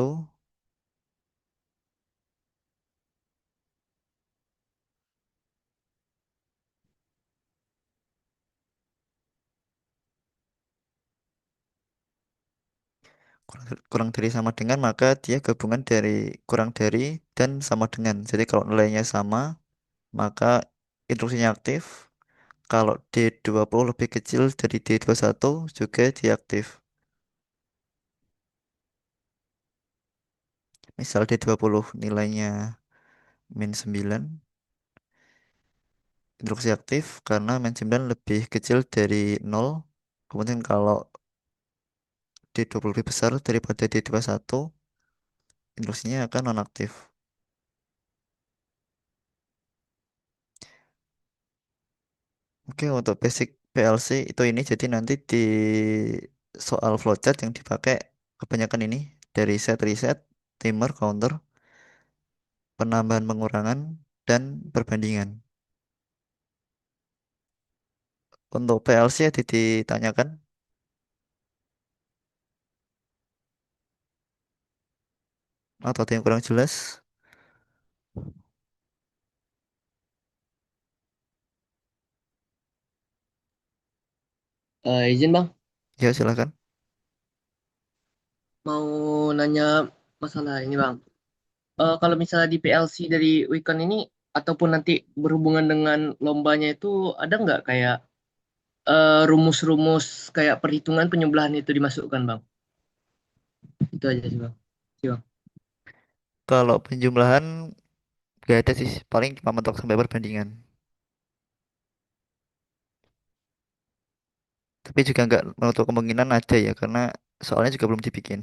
kurang dari sama dengan, maka dia gabungan dari kurang dari dan sama dengan. Jadi kalau nilainya sama, maka instruksinya aktif. Kalau D20 lebih kecil dari D21 juga diaktif. Misal D20 nilainya min 9, instruksi aktif karena main 9 lebih kecil dari nol. Kemudian kalau D20 lebih besar daripada D21, instruksinya akan nonaktif. Oke, untuk basic PLC itu ini jadi nanti di soal flowchart yang dipakai kebanyakan ini dari set reset, timer, counter, penambahan pengurangan, dan perbandingan. Untuk PLC ya ditanyakan atau ada yang kurang jelas? Izin bang, Ya, silakan. mau nanya masalah ini bang. Kalau misalnya di PLC dari weekend ini ataupun nanti berhubungan dengan lombanya itu ada nggak kayak rumus-rumus kayak perhitungan penyebelahan itu dimasukkan bang? Itu aja sih bang. Iya, bang. Kalau penjumlahan gak ada sih, paling cuma mentok sampai perbandingan. Tapi juga nggak menutup kemungkinan ada ya, karena soalnya juga belum dibikin.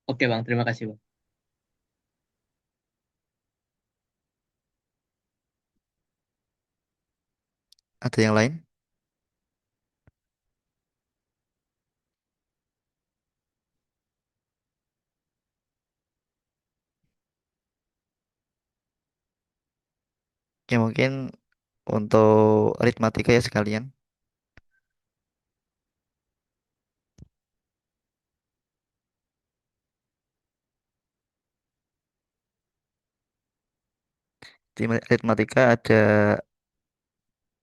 Oke bang, terima kasih bang. Ada yang lain? Ya mungkin untuk aritmatika ya sekalian. Di aritmatika ada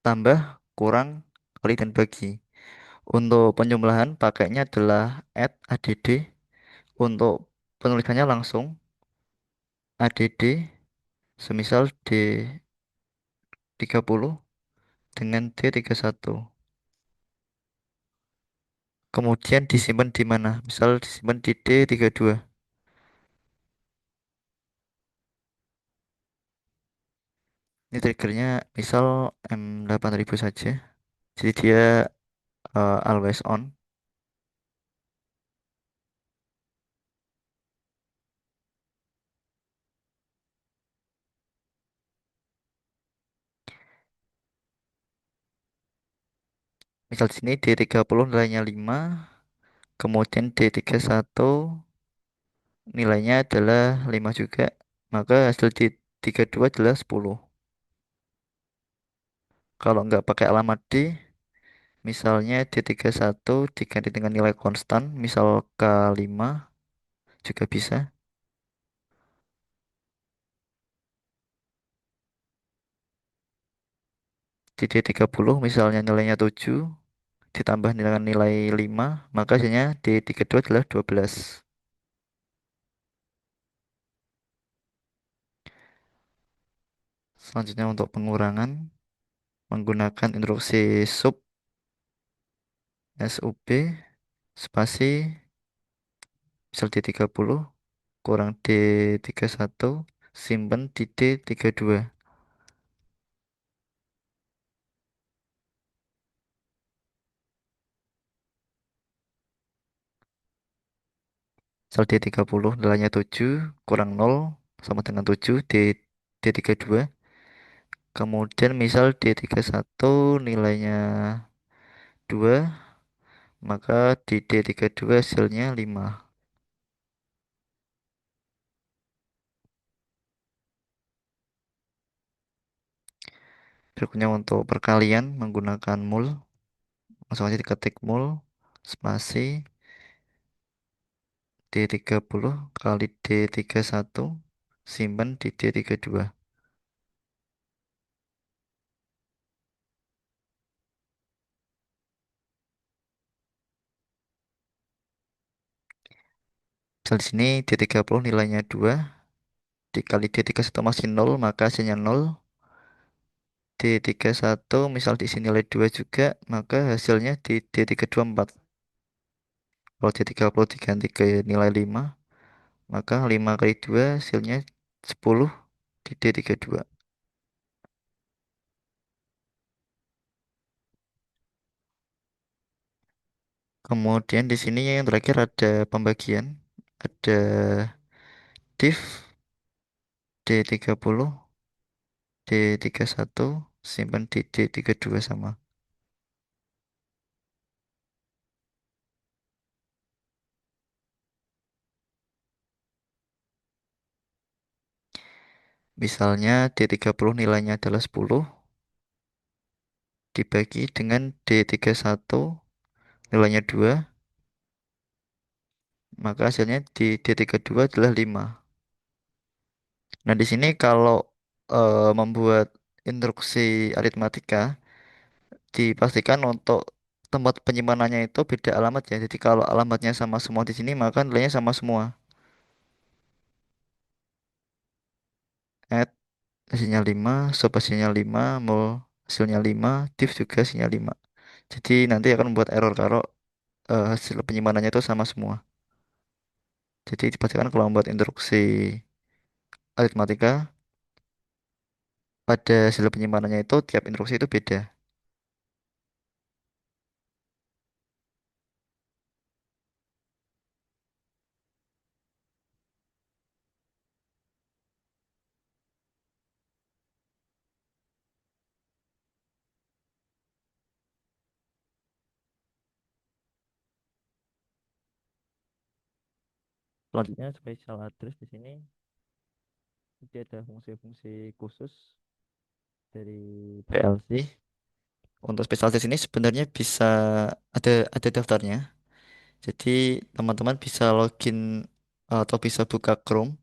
tambah, kurang, kali, dan bagi. Untuk penjumlahan pakainya adalah add, add. Untuk penulisannya langsung add, semisal D30 dengan D31. Kemudian disimpan di mana? Misal disimpan di D32. Ini triggernya misal M8000 saja. Jadi dia always on. Misal di sini D30 nilainya 5, kemudian D31 nilainya adalah 5 juga. Maka hasil D32 adalah 10. Kalau nggak pakai alamat D, misalnya D31 diganti dengan nilai konstan, misal K5 juga bisa. Di D30 misalnya nilainya 7, ditambah dengan nilai 5, maka hasilnya D32 adalah 12. Selanjutnya untuk pengurangan menggunakan instruksi SUB spasi misal D30 kurang D31 simpan di D32. Misal D30 nilainya 7 kurang 0 sama dengan 7 D32. Kemudian misal D31 nilainya 2, maka di D32 hasilnya 5. Berikutnya untuk perkalian menggunakan mul. Langsung aja diketik mul spasi D30 kali D31 simpan di D32. Misal di sini D30 nilainya 2 dikali D31 masih 0 maka hasilnya 0. D31 misal di sini nilai 2 juga maka hasilnya di D32 4. Kalau D30 diganti ke nilai 5 maka 5 kali 2 hasilnya 10 di D32. Kemudian di sini yang terakhir ada pembagian, ada div D30, D31, simpan di D32 sama. Misalnya D30 nilainya adalah 10 dibagi dengan D31 nilainya 2, maka hasilnya di D32 adalah 5. Nah, di sini kalau membuat instruksi aritmatika dipastikan untuk tempat penyimpanannya itu beda alamat ya. Jadi kalau alamatnya sama semua di sini maka nilainya sama semua. Add hasilnya 5, sub hasilnya 5, mul hasilnya 5, div juga hasilnya 5. Jadi nanti akan membuat error kalau hasil penyimpanannya itu sama semua. Jadi dipastikan kalau membuat instruksi aritmatika pada hasil penyimpanannya itu tiap instruksi itu beda. Selanjutnya special address di sini jadi ada fungsi-fungsi khusus dari PLC. Untuk special address ini sebenarnya bisa ada daftarnya. Jadi teman-teman bisa login atau bisa buka Chrome.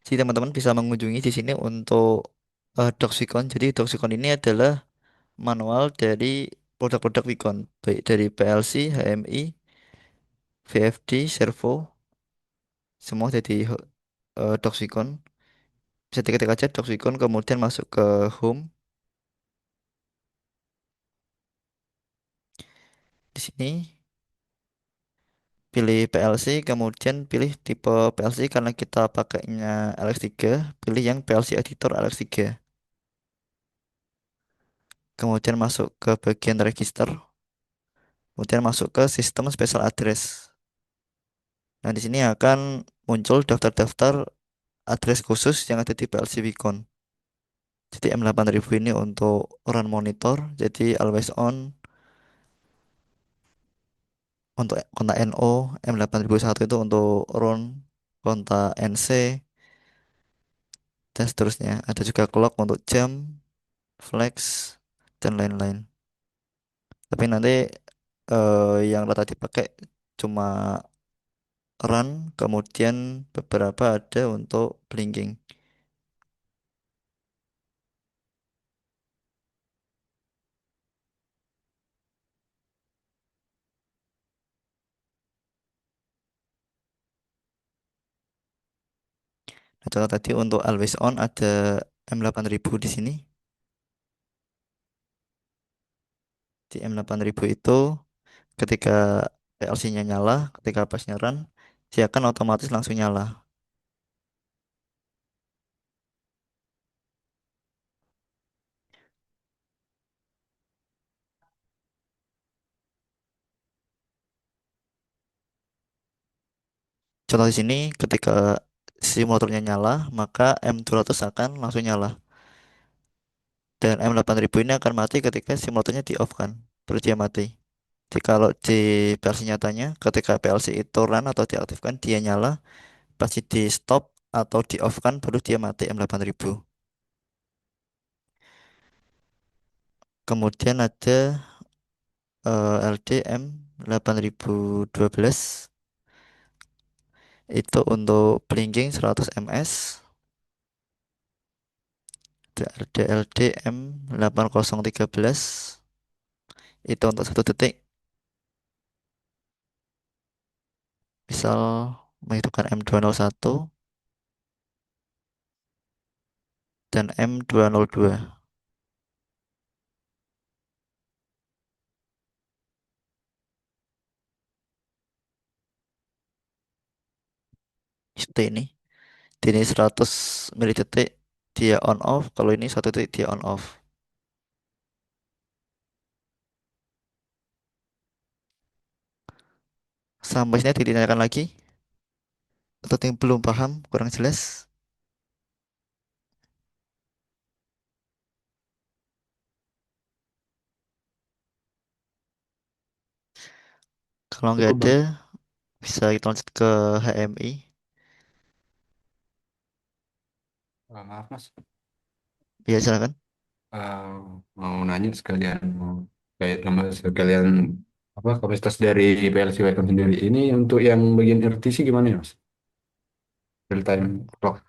Jadi teman-teman bisa mengunjungi di sini untuk Doxicon. Jadi Doxicon ini adalah manual dari produk-produk Vicon, baik dari PLC, HMI, VFD, Servo, semua jadi Doxicon. Bisa diketik aja Doxicon, kemudian masuk ke Home. Di sini pilih PLC, kemudian pilih tipe PLC karena kita pakainya LX3, pilih yang PLC editor LX3. Kemudian masuk ke bagian register, kemudian masuk ke sistem special address. Nah, di sini akan muncul daftar-daftar address khusus yang ada di PLC Vicon. Jadi M8000 ini untuk run monitor, jadi always on, untuk kontak NO, M8001 itu untuk run kontak NC, dan seterusnya. Ada juga clock untuk jam, flex, dan lain-lain. Tapi nanti yang data dipakai cuma run, kemudian beberapa ada untuk blinking. Nah, contoh tadi untuk always on ada M8000 di sini. Di M8000 itu ketika PLC-nya nyala, ketika pasnya run, dia akan otomatis langsung nyala. Contoh di sini ketika simulatornya nyala, maka M200 akan langsung nyala. Dan M8000 ini akan mati ketika simulatornya di off kan, baru dia mati. Jadi kalau di PLC nyatanya, ketika PLC itu run atau diaktifkan, dia nyala, pasti di stop atau di off kan, baru dia mati M8000. Kemudian ada LDM 8012 itu untuk blinking 100 ms. Ada LDM 8013 itu untuk 1 detik, misal menghidupkan M201 dan M202. Seperti ini 100 milidetik dia on off, kalau ini satu titik dia on off. Sampai sini ditanyakan lagi atau yang belum paham, kurang jelas. Kalau nggak Cukup ada, bang. bisa kita lanjut ke HMI. Maaf mas. Ya silakan. Eh, mau nanya sekalian mau kayak nama sekalian apa kapasitas dari PLC Wacom sendiri ini untuk yang bagian RTC gimana ya mas? Real time clock.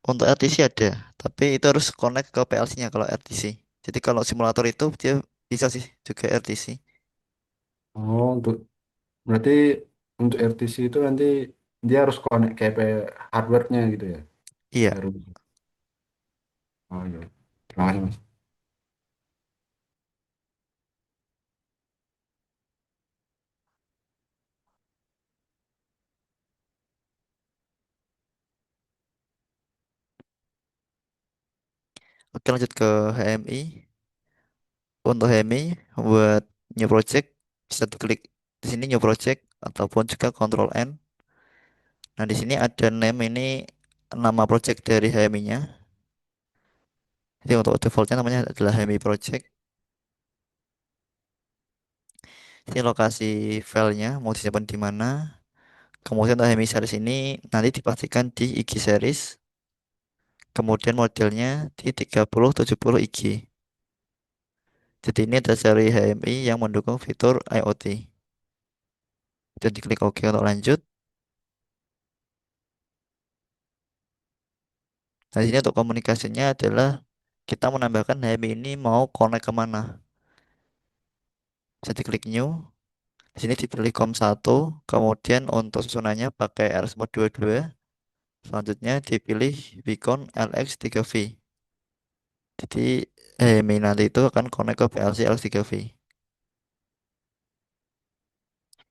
Untuk RTC ada, tapi itu harus connect ke PLC-nya kalau RTC. Jadi kalau simulator itu dia bisa sih juga RTC. Oh untuk berarti untuk RTC itu nanti dia harus connect kayak hardware-nya gitu ya? Iya. Baru. Oh iya. Terima kasih mas. Oke lanjut ke HMI. Untuk HMI buat new project bisa diklik di sini new project ataupun juga Control N. Nah di sini ada name ini nama project dari HMI-nya. Jadi untuk defaultnya namanya adalah HMI project. Ini lokasi filenya mau disimpan di mana. Kemudian untuk HMI series ini nanti dipastikan di IG series. Kemudian modelnya di 3070 IG. Jadi ini ada seri HMI yang mendukung fitur IoT. Dan diklik OK untuk lanjut. Nah, di sini untuk komunikasinya adalah kita menambahkan HMI ini mau connect kemana. Bisa diklik new. Di sini dipilih COM1. Kemudian untuk susunannya pakai RS-Mode 22. Selanjutnya dipilih Beacon LX3V. Jadi HMI nanti itu akan connect ke PLC LX3V.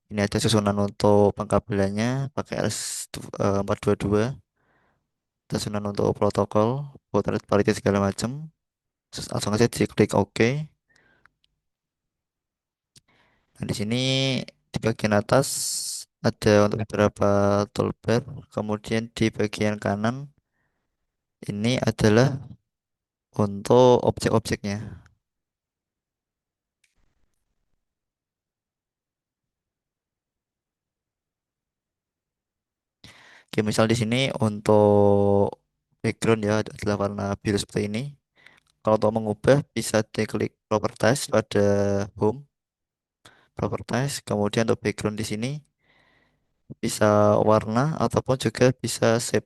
Ini ada susunan untuk pengkabelannya pakai RS422. Susunan untuk protokol, buat rate parity segala macam. Terus langsung aja diklik OK. Nah, di sini di bagian atas ada untuk beberapa toolbar. Kemudian di bagian kanan ini adalah untuk objek-objeknya. Oke, misal di sini untuk background ya adalah warna biru seperti ini. Kalau untuk mengubah bisa diklik properties pada home, properties. Kemudian untuk background di sini bisa warna ataupun juga bisa shape.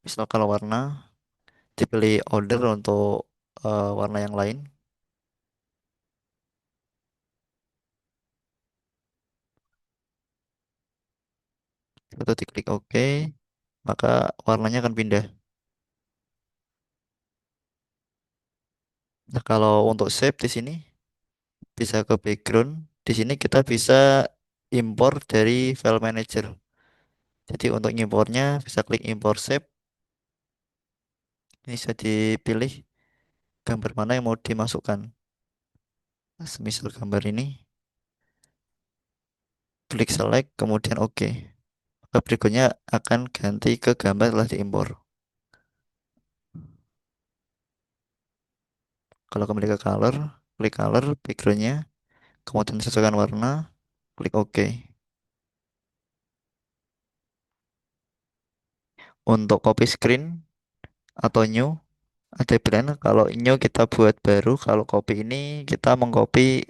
Misal kalau warna dipilih order untuk warna yang lain. Lalu diklik OK, maka warnanya akan pindah. Nah, kalau untuk shape di sini bisa ke background. Di sini kita bisa impor dari file manager. Jadi untuk impornya bisa klik import shape. Ini bisa dipilih gambar mana yang mau dimasukkan. Nah, semisal gambar ini, klik select, kemudian OK. Maka berikutnya akan ganti ke gambar telah diimpor. Kalau kembali ke color, klik color, backgroundnya, kemudian sesuaikan warna, klik OK. Untuk copy screen atau new, ada pilihan. Kalau new kita buat baru, kalau copy ini kita mengcopy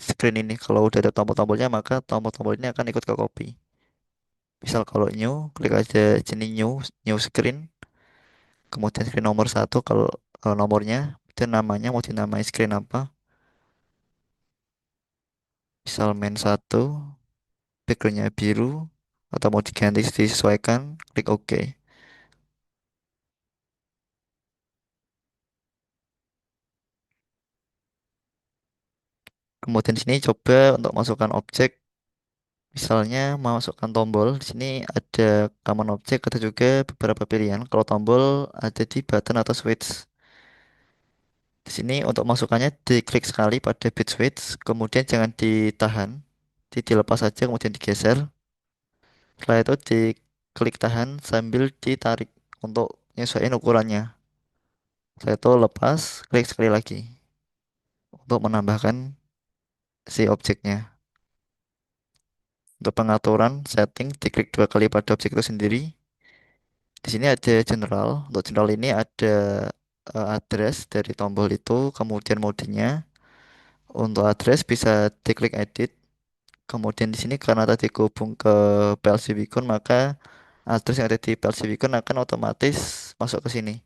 screen ini. Kalau udah ada tombol-tombolnya maka tombol-tombol ini akan ikut ke copy. Misal kalau new, klik aja jenis new screen, kemudian screen nomor satu. Kalau nomornya itu namanya mau dinamai screen apa? Misal main satu, backgroundnya biru, atau mau diganti disesuaikan, klik OK. Kemudian sini coba untuk masukkan objek Misalnya masukkan tombol, di sini ada common object, ada juga beberapa pilihan. Kalau tombol ada di button atau switch. Di sini untuk masukannya diklik sekali pada bit switch, kemudian jangan ditahan, dilepas saja kemudian digeser. Setelah itu diklik tahan sambil ditarik untuk nyesuaiin ukurannya. Setelah itu lepas, klik sekali lagi untuk menambahkan si objeknya. Untuk pengaturan setting, diklik dua kali pada objek itu sendiri. Di sini ada general. Untuk general ini ada address dari tombol itu, kemudian modenya. Untuk address bisa diklik edit. Kemudian di sini karena tadi kehubung ke PLC Beacon, maka address yang ada di PLC Beacon akan otomatis masuk ke sini.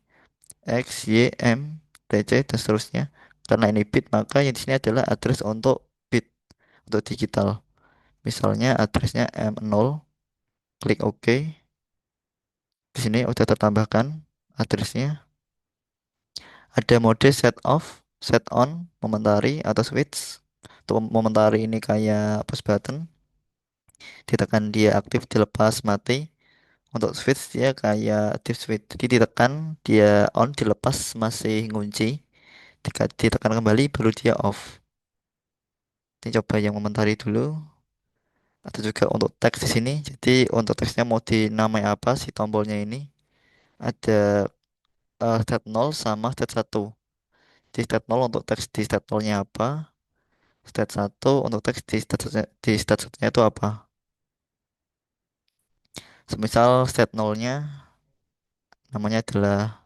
X, Y, M, TC, dan seterusnya. Karena ini bit, maka yang di sini adalah address untuk bit, untuk digital. Misalnya addressnya M0, klik OK. Di sini udah tertambahkan addressnya. Ada mode set off, set on, momentary atau switch. Untuk momentary ini kayak push button, ditekan dia aktif, dilepas mati. Untuk switch dia kayak diff switch. Jadi ditekan dia on, dilepas masih ngunci. Ditekan kembali baru dia off. Ini coba yang momentary dulu. Atau juga untuk teks di sini. Jadi untuk teksnya mau dinamai apa si tombolnya ini? Ada stat 0 sama stat 1. Di stat 0 untuk teks di stat 0-nya apa? Stat 1 untuk teks di stat 1-nya itu apa? Semisal stat 0-nya namanya adalah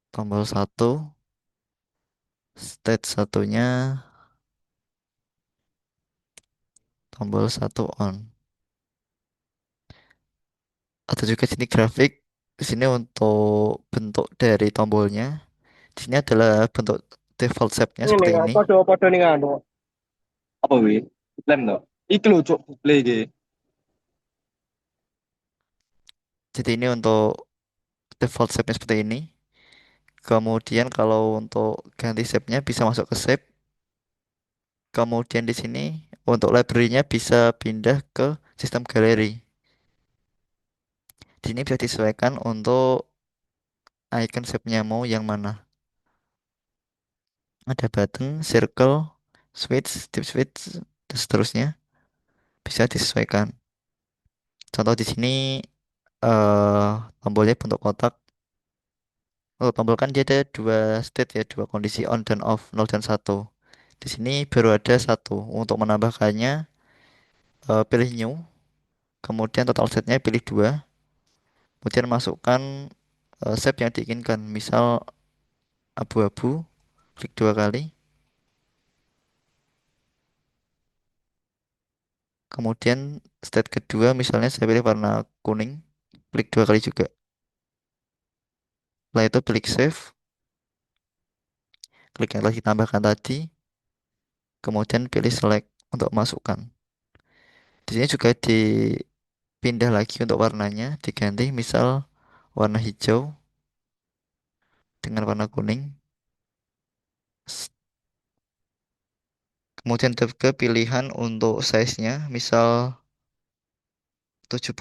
tombol 1, stat 1-nya tombol 1 on. Atau juga sini grafik. Di sini untuk bentuk dari tombolnya. Di sini adalah bentuk default shape-nya Ini seperti nih, ini. podo-podo nih anu. Apa wi? Lem no. Iki lho cuk, play iki. Jadi ini untuk default shape-nya seperti ini. Kemudian kalau untuk ganti shape-nya bisa masuk ke shape. Kemudian di sini untuk library-nya bisa pindah ke sistem galeri. Di sini bisa disesuaikan untuk icon shape-nya mau yang mana. Ada button, circle, switch, deep switch, dan seterusnya. Bisa disesuaikan. Contoh di sini eh tombolnya bentuk kotak. Oh, tombol kan dia ada dua state ya, dua kondisi on dan off, 0 dan 1. Di sini baru ada satu. Untuk menambahkannya, pilih new, kemudian total setnya pilih dua, kemudian masukkan shape yang diinginkan. Misal abu-abu, klik dua kali, kemudian state kedua misalnya saya pilih warna kuning, klik dua kali juga. Setelah itu klik save, klik yang telah ditambahkan tadi, kemudian pilih select untuk masukkan. Di sini juga dipindah lagi untuk warnanya, diganti misal warna hijau dengan warna kuning. Kemudian ke pilihan untuk size-nya, misal 70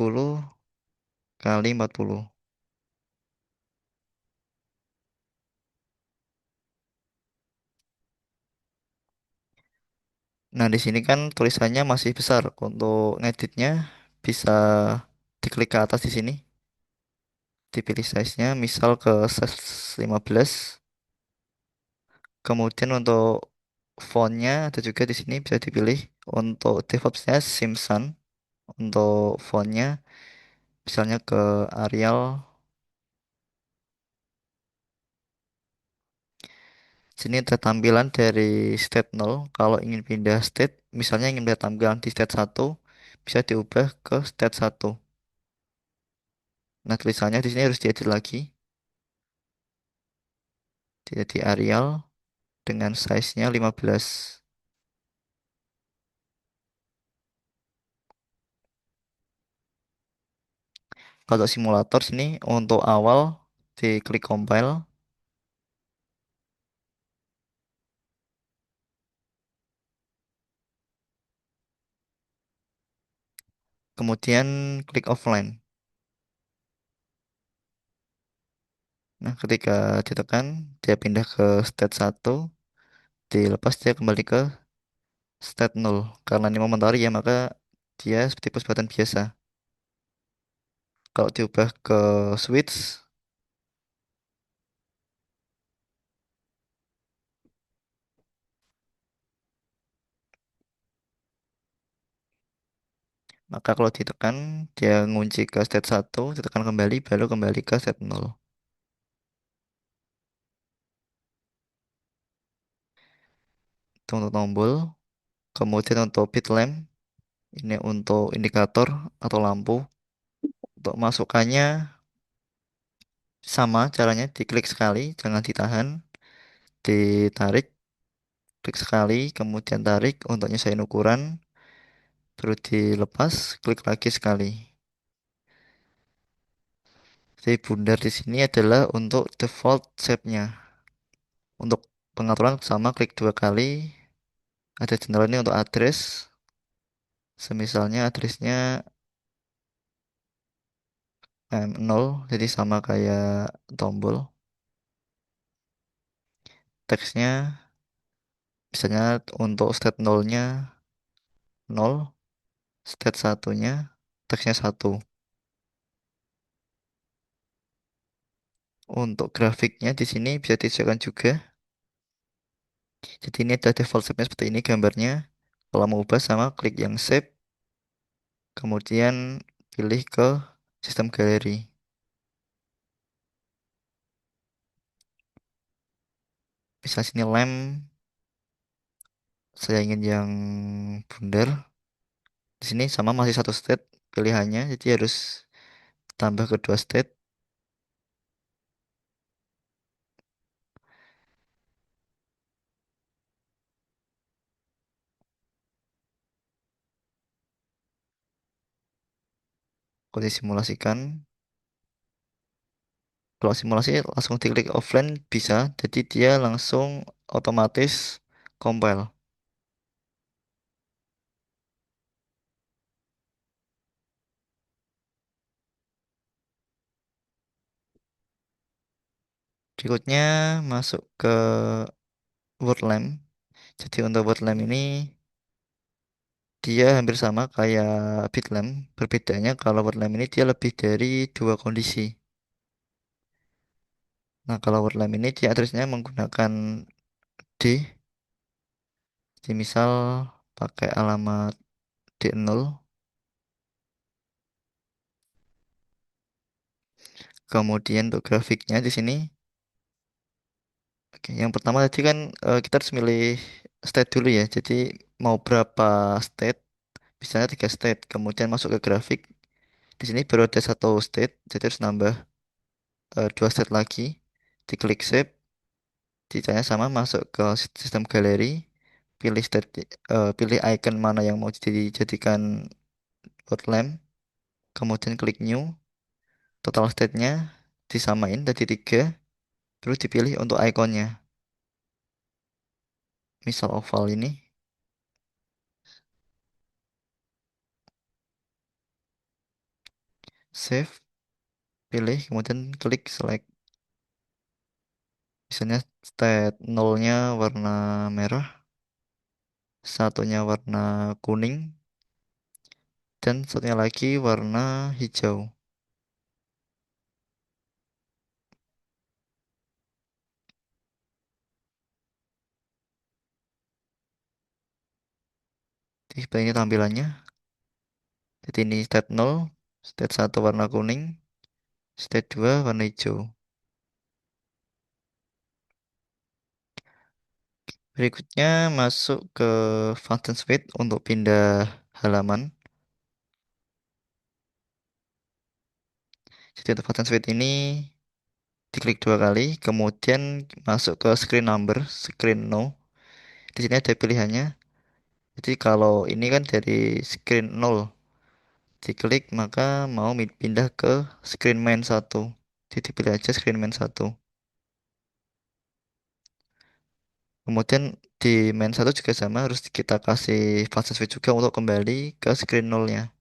kali 40. Nah, di sini kan tulisannya masih besar. Untuk ngeditnya bisa diklik ke atas di sini, dipilih size-nya, misal ke size 15. Kemudian untuk fontnya ada juga di sini bisa dipilih. Untuk default-nya Simpson. Untuk fontnya misalnya ke Arial. Sini ada tampilan dari state 0. Kalau ingin pindah state, misalnya ingin lihat tampilan di state 1, bisa diubah ke state 1. Nah, tulisannya di sini harus diedit lagi. Jadi Arial dengan size-nya 15. Kalau simulator sini untuk awal diklik compile. kemudian klik offline. Nah, ketika ditekan, dia pindah ke state 1, dilepas dia kembali ke state 0. Karena ini momentari ya, maka dia seperti push button biasa. Kalau diubah ke switch, maka kalau ditekan, dia ngunci ke state 1, ditekan kembali, baru kembali ke state 0. Itu untuk tombol. Kemudian untuk bit lamp, ini untuk indikator atau lampu. Untuk masukannya sama caranya, diklik sekali, jangan ditahan, ditarik, klik sekali, kemudian tarik untuk nyesuaiin ukuran, baru dilepas, klik lagi sekali. Jadi bundar di sini adalah untuk default shape-nya. Untuk pengaturan sama klik 2 kali. Ada general ini untuk address. Semisalnya addressnya 0, jadi sama kayak tombol. Teksnya misalnya untuk state 0-nya 0, state 1-nya teksnya 1. Untuk grafiknya di sini bisa disesuaikan juga. Jadi ini ada default shape-nya seperti ini gambarnya. Kalau mau ubah sama klik yang shape, kemudian pilih ke sistem galeri. Misal sini lem, saya ingin yang bundar. Di sini sama masih satu state pilihannya, jadi harus tambah kedua state. Kalau disimulasikan, kalau simulasi langsung diklik offline bisa, jadi dia langsung otomatis compile. Berikutnya masuk ke word lamp. Jadi untuk word lamp ini dia hampir sama kayak bitlamp. Perbedaannya kalau word lamp ini dia lebih dari 2 kondisi. Nah, kalau word lamp ini dia addressnya menggunakan D. Jadi misal pakai alamat D0. Kemudian untuk grafiknya di sini, oke, yang pertama tadi kan kita harus milih state dulu ya. Jadi mau berapa state? Misalnya 3 state. Kemudian masuk ke grafik. Di sini baru ada satu state, jadi harus nambah 2 state lagi. Diklik save, caranya sama masuk ke sistem galeri, pilih state, pilih icon mana yang mau dijadikan hot lamp, kemudian klik new, total state-nya disamain tadi 3, terus dipilih untuk ikonnya. Misal oval ini, save, pilih, kemudian klik select. Misalnya state 0-nya warna merah, satunya warna kuning, dan satunya lagi warna hijau. Jadi seperti ini tampilannya. Jadi ini state 0, state 1 warna kuning, state 2 warna hijau. Berikutnya masuk ke function suite untuk pindah halaman. Jadi untuk function suite ini diklik 2 kali, kemudian masuk ke screen number, screen no. Di sini ada pilihannya. Jadi kalau ini kan dari screen 0 diklik, maka mau pindah ke screen main 1. Jadi pilih aja screen main 1. Kemudian di main 1 juga sama, harus kita kasih function suite juga untuk kembali ke screen 0-nya.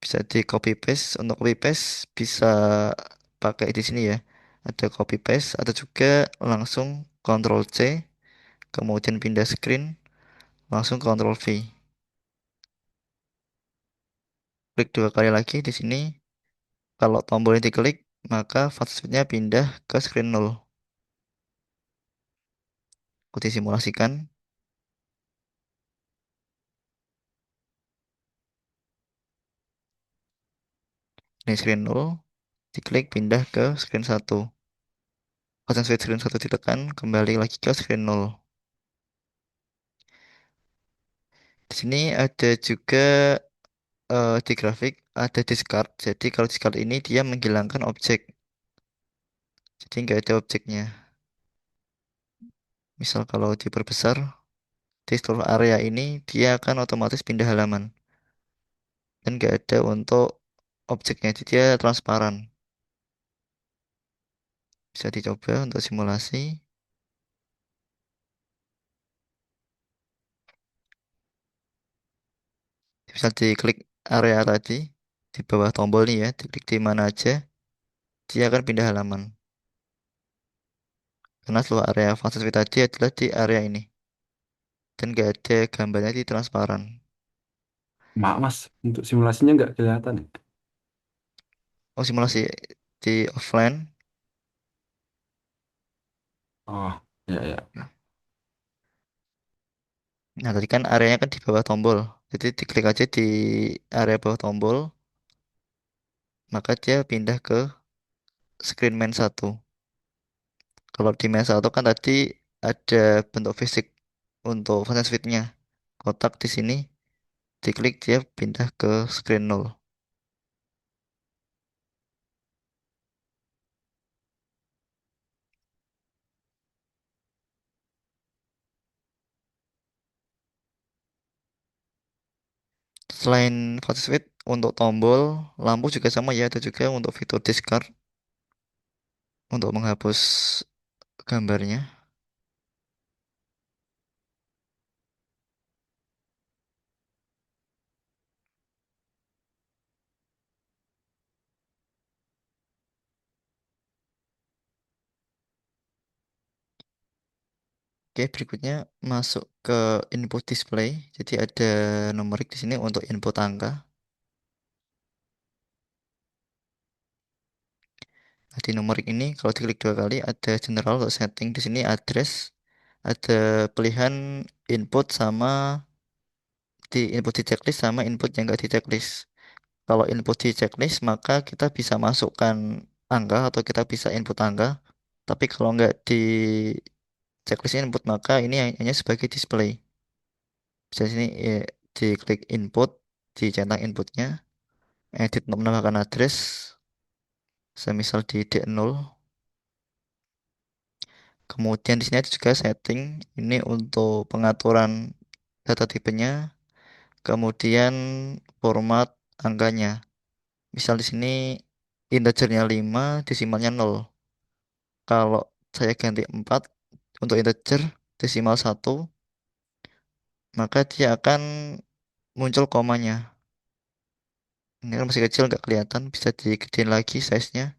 Bisa di copy paste. Untuk copy paste bisa pakai di sini ya. Ada copy paste, atau juga langsung Ctrl C, kemudian pindah screen, langsung Ctrl V. Klik dua kali lagi di sini. Kalau tombolnya diklik, maka fast-nya pindah ke screen 0. Aku disimulasikan. Ini screen 0, diklik pindah ke screen 1. Pas screen 1 ditekan, kembali lagi ke screen 0. Di sini ada juga di grafik ada discard. Jadi kalau discard ini dia menghilangkan objek. Jadi nggak ada objeknya. Misal kalau diperbesar di seluruh area ini dia akan otomatis pindah halaman. Dan nggak ada untuk objeknya. Jadi dia transparan. Bisa dicoba untuk simulasi. Bisa diklik area tadi di bawah tombol nih ya. Diklik di mana aja, dia akan pindah halaman. Karena seluruh area fase tadi adalah di area ini. Dan nggak ada gambarnya di transparan. Maaf Mas, untuk simulasinya nggak kelihatan ya? Oh, simulasi di offline. Oh, ya ya. Nah, tadi kan areanya kan di bawah tombol. Jadi diklik aja di area bawah tombol, maka dia pindah ke screen main 1. Kalau di main 1 kan tadi ada bentuk fisik untuk function suite-nya. Kotak di sini, diklik dia pindah ke screen 0. Selain function suite, untuk tombol, lampu juga sama ya. Ada juga untuk fitur discard untuk menghapus gambarnya. Oke, berikutnya masuk ke input display. Jadi ada numerik di sini untuk input angka. Nah, di numerik ini kalau diklik dua kali ada general untuk setting. Di sini address, ada pilihan input sama di input di checklist sama input yang enggak di checklist. Kalau input di checklist maka kita bisa masukkan angka atau kita bisa input angka. Tapi kalau enggak di checklist input maka ini hanya sebagai display. Bisa di sini diklik input, dicetak inputnya, edit untuk menambahkan address, semisal di D0. Kemudian di sini ada juga setting, ini untuk pengaturan data tipenya, kemudian format angkanya. Misal di sini integernya 5, desimalnya 0. Kalau saya ganti 4 untuk integer desimal 1, maka dia akan muncul komanya. Ini kan masih kecil nggak kelihatan, bisa digedein lagi size-nya.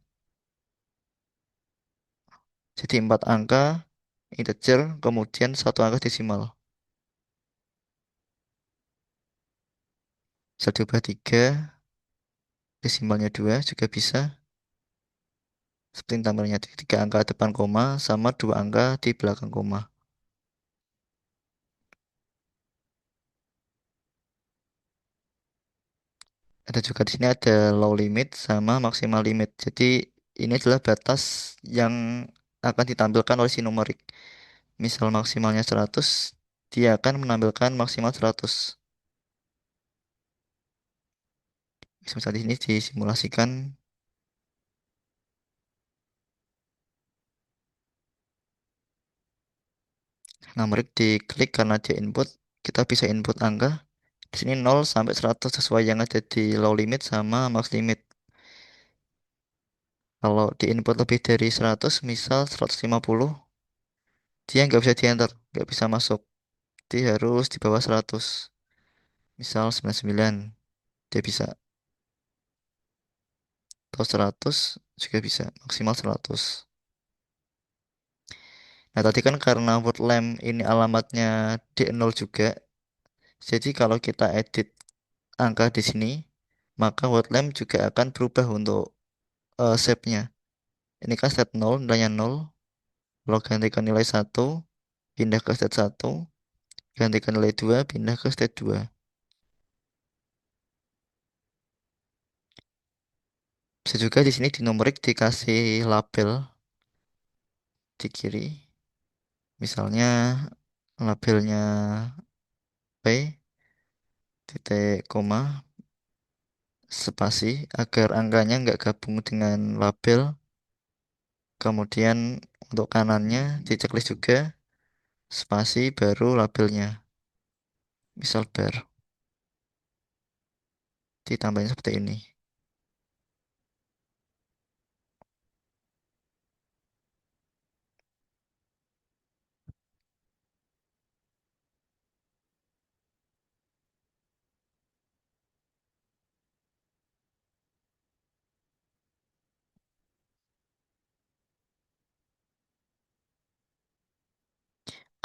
Jadi 4 angka integer, kemudian satu angka desimal. Bisa diubah 3, desimalnya 2 juga bisa. Seperti tampilannya, 3 angka depan koma sama 2 angka di belakang koma. Ada juga di sini ada low limit sama maksimal limit. Jadi ini adalah batas yang akan ditampilkan oleh si numerik. Misal maksimalnya 100, dia akan menampilkan maksimal 100. Misal di sini disimulasikan numerik diklik karena dia input, kita bisa input angka. Di sini 0 sampai 100 sesuai yang ada di low limit sama max limit. Kalau di input lebih dari 100, misal 150, dia nggak bisa di enter, nggak bisa masuk. Dia harus di bawah 100. Misal 99, dia bisa. atau 100 juga bisa, maksimal 100. Nah, tadi kan karena word lamp ini alamatnya D0 juga, jadi kalau kita edit angka di sini, maka word lamp juga akan berubah untuk shape-nya. Ini kan state 0, nilainya 0. Kalau ganti ke nilai 1, pindah ke state 1. Ganti ke nilai 2, pindah ke state 2. Bisa juga di sini di numerik dikasih label di kiri. Misalnya labelnya P, titik koma, spasi, agar angkanya nggak gabung dengan label. Kemudian untuk kanannya di checklist juga, spasi baru labelnya. Misal bar. Ditambahin seperti ini.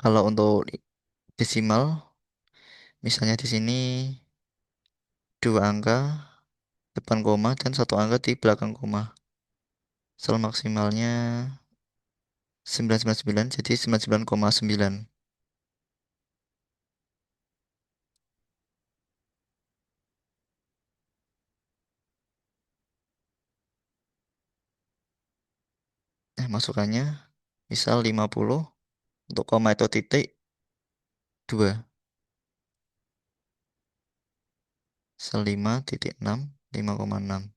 Kalau untuk desimal, misalnya di sini dua angka depan koma dan satu angka di belakang koma. Sel maksimalnya 999 jadi 99,9. Masukannya misal 50 untuk koma itu titik 2. Sel 5,6 5,6.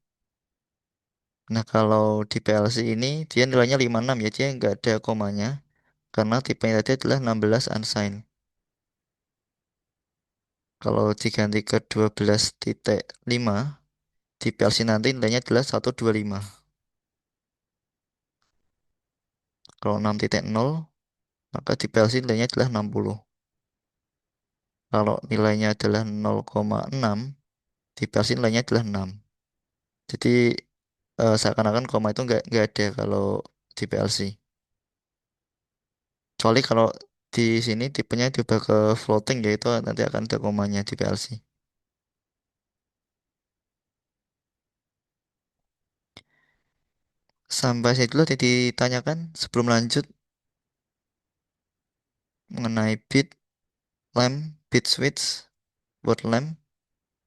Nah, kalau di PLC ini dia nilainya 56 ya, dia nggak ada komanya karena tipenya tadi adalah 16 unsigned. Kalau diganti ke 12,5 di PLC nanti nilainya adalah 125. Kalau 6,0 maka di PLC nilainya adalah 60. Kalau nilainya adalah 0,6 di PLC nilainya adalah 6. Jadi seakan-akan koma itu nggak ada kalau di PLC. Kecuali kalau di sini tipenya diubah ke floating yaitu nanti akan ada komanya di PLC. Sampai sini dulu tadi ditanyakan sebelum lanjut mengenai bit, lamp, bit switch, word lamp,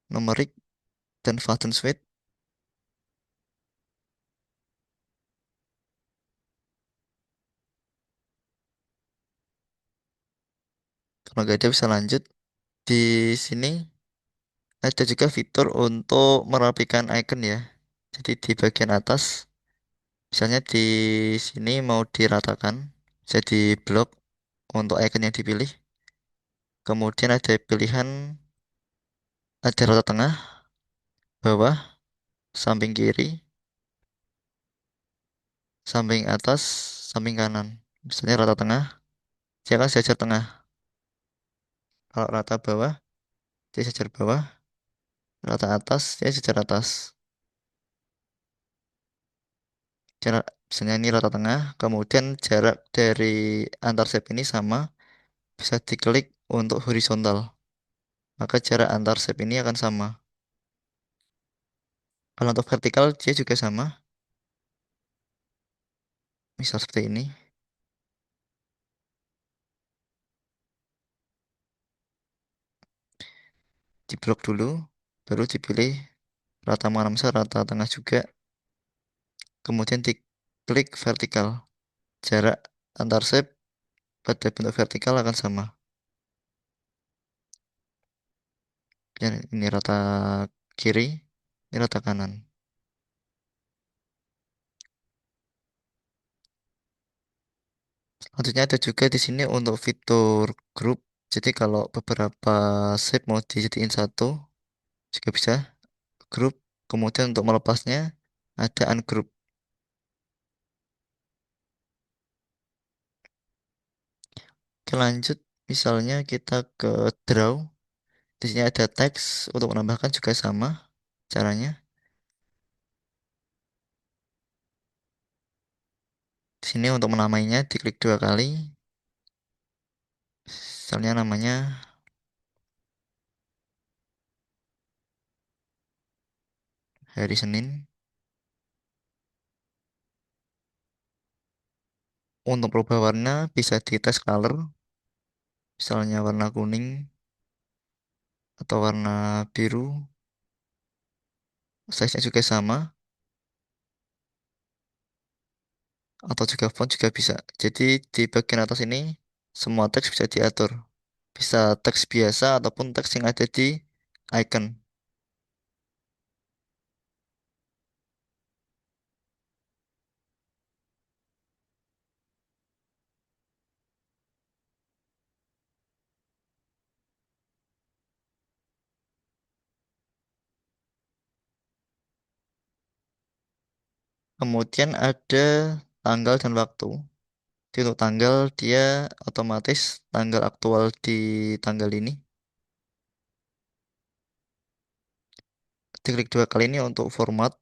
numerik, dan button switch. Kalau nggak ada bisa lanjut. Di sini ada juga fitur untuk merapikan icon ya. Jadi di bagian atas, misalnya di sini mau diratakan, jadi blok untuk icon yang dipilih. Kemudian ada pilihan, ada rata tengah, bawah, samping kiri, samping atas, samping kanan. Misalnya rata tengah, dia akan sejajar tengah. Kalau rata bawah, dia sejajar bawah. Rata atas, dia sejajar atas. Jarak, misalnya ini rata tengah, kemudian jarak dari antar shape ini sama, bisa diklik untuk horizontal. Maka jarak antar shape ini akan sama. Kalau untuk vertikal, dia juga sama. Misal seperti ini. Diblok dulu, baru dipilih rata mana misal rata tengah juga. Kemudian diklik vertikal. Jarak antar shape pada bentuk vertikal akan sama. Ya, ini rata kiri, ini rata kanan. Selanjutnya ada juga di sini untuk fitur group. Jadi kalau beberapa shape mau dijadiin satu, juga bisa group. Kemudian untuk melepasnya ada ungroup. Oke, lanjut. Misalnya kita ke draw. Di sini ada teks untuk menambahkan juga sama caranya. Di sini untuk menamainya diklik 2 kali. Misalnya namanya hari Senin. Untuk berubah warna bisa di tes color, misalnya warna kuning atau warna biru. Size-nya juga sama, atau juga font juga bisa. Jadi di bagian atas ini semua teks bisa diatur. Bisa teks biasa ataupun teks yang ada di icon. Kemudian ada tanggal dan waktu. Jadi untuk tanggal dia otomatis tanggal aktual di tanggal ini. Diklik 2 kali ini untuk format.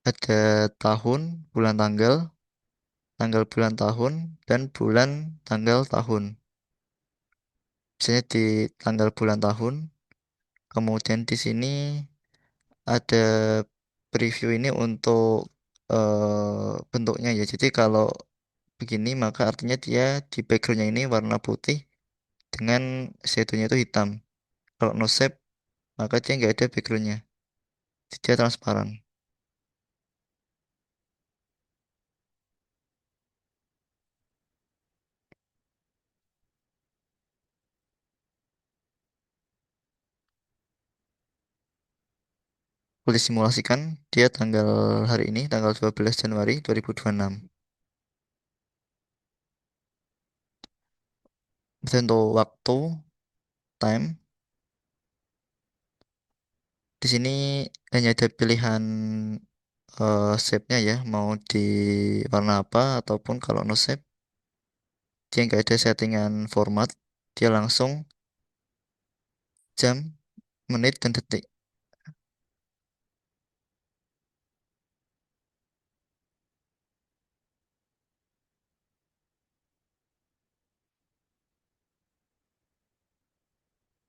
Ada tahun, bulan tanggal, tanggal bulan tahun, dan bulan tanggal tahun. Misalnya di tanggal bulan tahun, kemudian di sini ada preview ini untuk bentuknya ya. Jadi kalau begini maka artinya dia di backgroundnya ini warna putih dengan shadownya itu hitam. Kalau no shape maka dia nggak ada backgroundnya. Jadi dia transparan. Boleh disimulasikan dia tanggal hari ini tanggal 12 Januari 2026. Bisa untuk waktu, time. Di sini hanya ada pilihan shape-nya ya, mau di warna apa ataupun kalau no shape, dia nggak ada settingan format, dia langsung jam, menit, dan detik.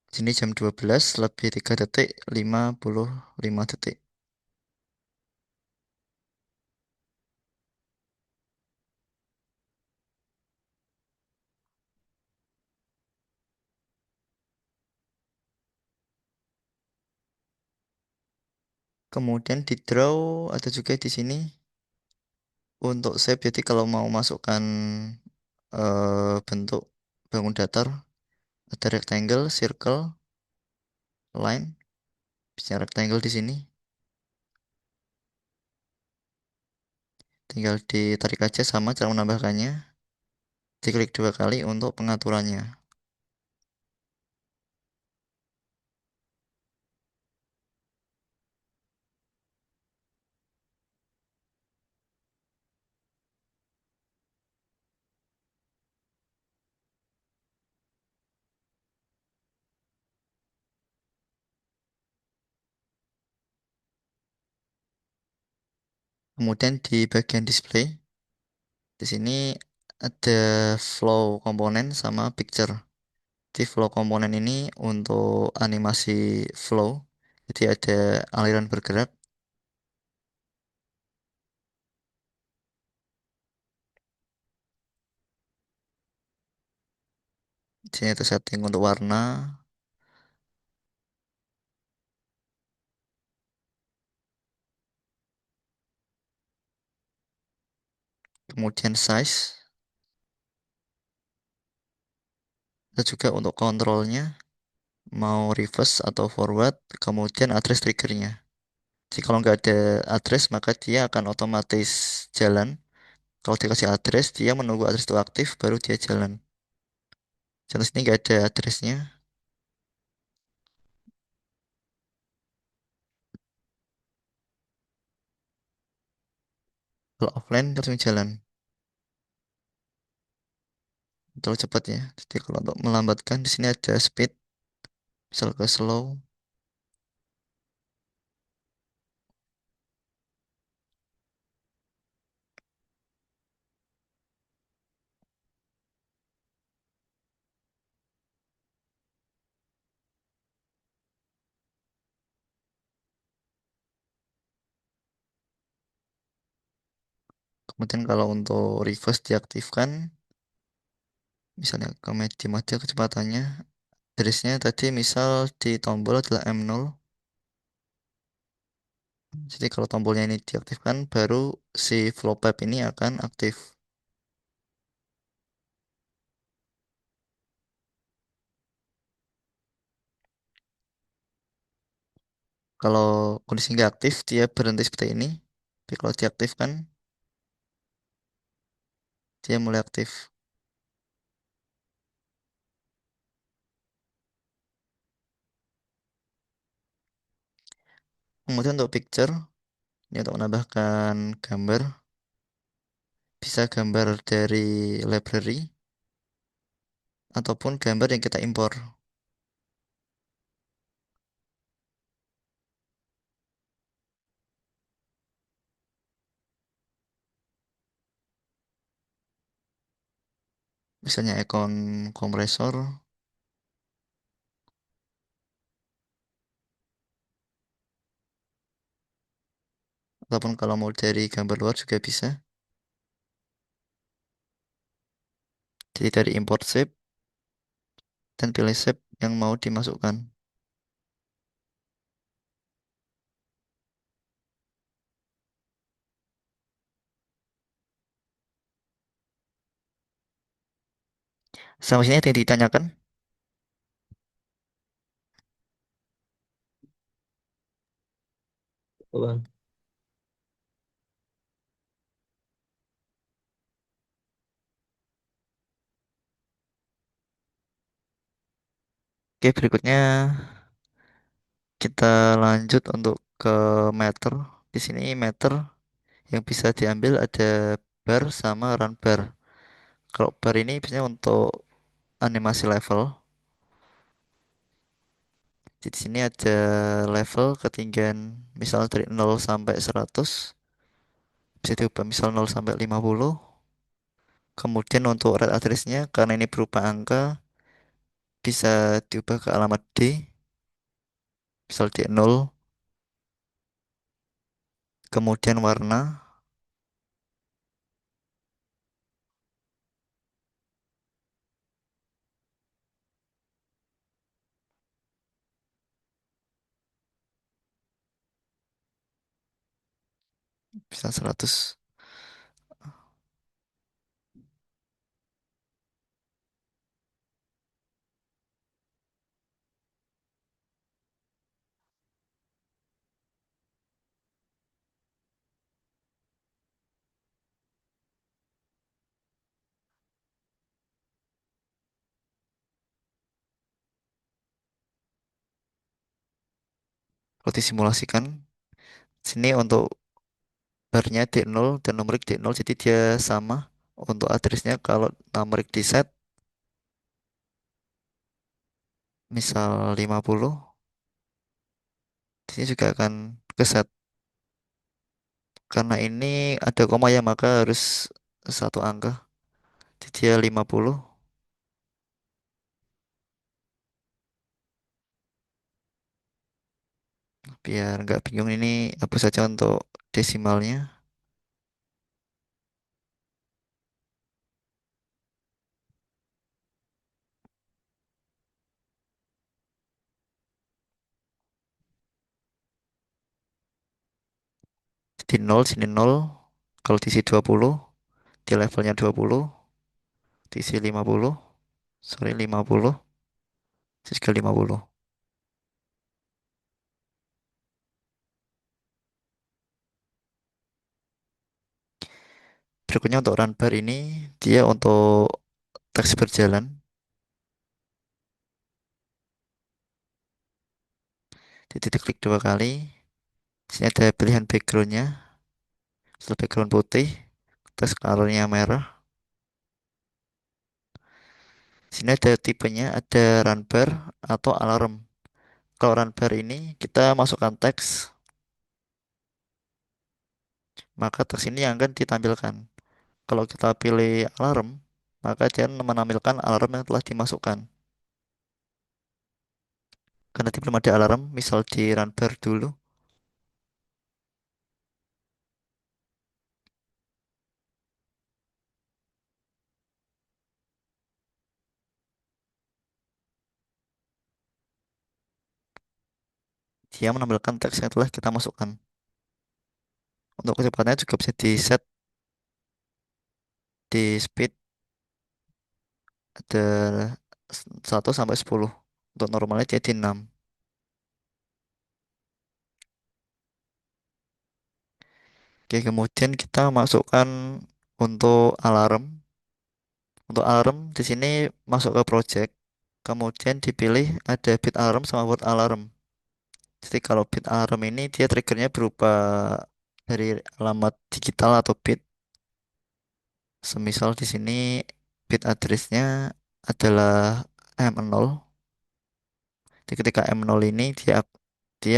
Di sini jam 12 lebih 3 detik 55 detik. Kemudian di draw ada juga di sini untuk shape. Jadi kalau mau masukkan bentuk bangun datar, ada rectangle, circle, line. Bisa rectangle di sini. Tinggal ditarik aja sama cara menambahkannya. Diklik 2 kali untuk pengaturannya. Kemudian di bagian display, di sini ada flow komponen sama picture. Di flow komponen ini untuk animasi flow, jadi ada aliran bergerak. Di sini ada setting untuk warna, kemudian size, dan juga untuk kontrolnya, mau reverse atau forward, kemudian address triggernya. Jadi kalau nggak ada address maka dia akan otomatis jalan. Kalau dikasih address, dia menunggu address itu aktif, baru dia jalan. Contoh sini nggak ada addressnya. Kalau offline, dia langsung jalan. Terlalu cepat ya. Jadi kalau untuk melambatkan, di sini ada speed. Misal ke slow. Kemudian kalau untuk reverse diaktifkan, misalnya ke mode kecepatannya, garisnya tadi misal di tombol adalah M0. Jadi kalau tombolnya ini diaktifkan, baru si flow pipe ini akan aktif. Kalau kondisi nggak aktif, dia berhenti seperti ini. Tapi kalau diaktifkan, dia mulai aktif. Kemudian untuk picture, ini untuk menambahkan gambar, bisa gambar dari library, ataupun gambar yang kita impor. Misalnya icon kompresor, ataupun kalau mau dari gambar luar juga bisa. Jadi dari import shape, dan pilih shape yang mau dimasukkan. Sampai sini ada yang ditanyakan? Cukup, Bang. Oke, berikutnya kita lanjut untuk ke meter. Di sini meter yang bisa diambil ada bar sama run bar. Kalau bar ini biasanya untuk animasi level. Di sini ada level ketinggian misal dari 0 sampai 100. Bisa diubah misal 0 sampai 50. Kemudian untuk red address-nya karena ini berupa angka bisa diubah ke alamat D. Misal D 0. Kemudian warna bisa 100. Kalau disimulasikan, sini untuk barnya D0 dan numerik D0 jadi dia sama untuk addressnya. Kalau numerik di set misal 50, di sini juga akan ke set. Karena ini ada koma ya, maka harus satu angka. Jadi dia 50. Biar nggak bingung, ini hapus saja untuk desimalnya. Jadi 0 sini 0. Kalau diisi 20, di levelnya 20, diisi 50. Sorry, 50. Terus ke 50. Berikutnya untuk run bar ini, dia untuk teks berjalan. Jadi diklik dua kali. Di sini ada pilihan backgroundnya. Setelah background putih, terus colornya merah. Di sini ada tipenya, ada run bar atau alarm. Kalau run bar ini kita masukkan teks, maka teks ini yang akan ditampilkan. Kalau kita pilih alarm, maka dia menampilkan alarm yang telah dimasukkan. Karena belum ada alarm, misal di run bar dulu. dia menampilkan teks yang telah kita masukkan. Untuk kecepatannya juga bisa di set di speed ada 1 sampai 10. Untuk normalnya jadi 6. Oke, kemudian kita masukkan untuk alarm. Untuk alarm di sini masuk ke project. Kemudian dipilih ada bit alarm sama word alarm. Jadi kalau bit alarm ini dia triggernya berupa dari alamat digital atau bit. Semisal di sini bit addressnya adalah M0. Jadi ketika M0 ini dia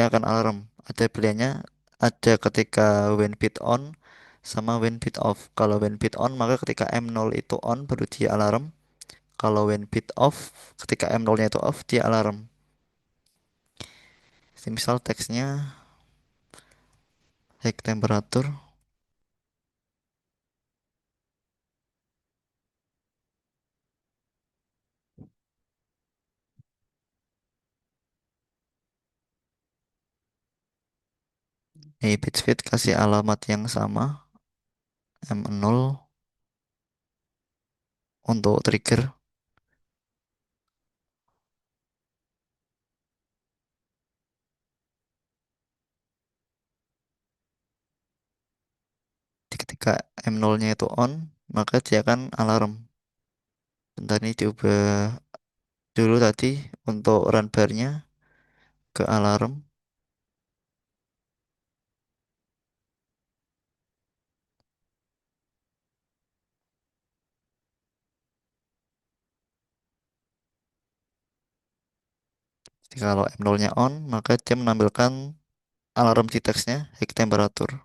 akan alarm. Ada pilihannya, ada ketika when bit on sama when bit off. Kalau when bit on maka ketika M0 itu on baru dia alarm. Kalau when bit off, ketika M0-nya itu off dia alarm. Jadi misal teksnya high temperature, bit speed kasih alamat yang sama M0 untuk trigger. Jadi ketika M0-nya itu on maka dia akan alarm. Bentar, ini diubah dulu tadi untuk run bar-nya ke alarm. Jadi kalau M0-nya on maka dia menampilkan alarm di teksnya high temperature.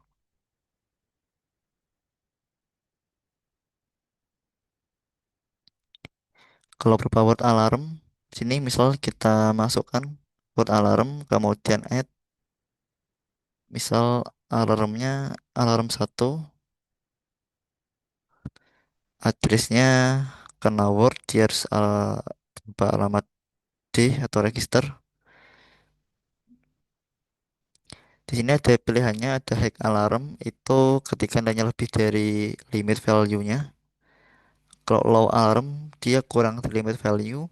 Kalau berupa word alarm, sini misal kita masukkan word alarm kemudian add, misal alarmnya alarm 1, addressnya kena word, dia harus tanpa alamat D atau register. Di sini ada pilihannya, ada high alarm itu ketika nilainya lebih dari limit value-nya. Kalau low alarm dia kurang dari limit value.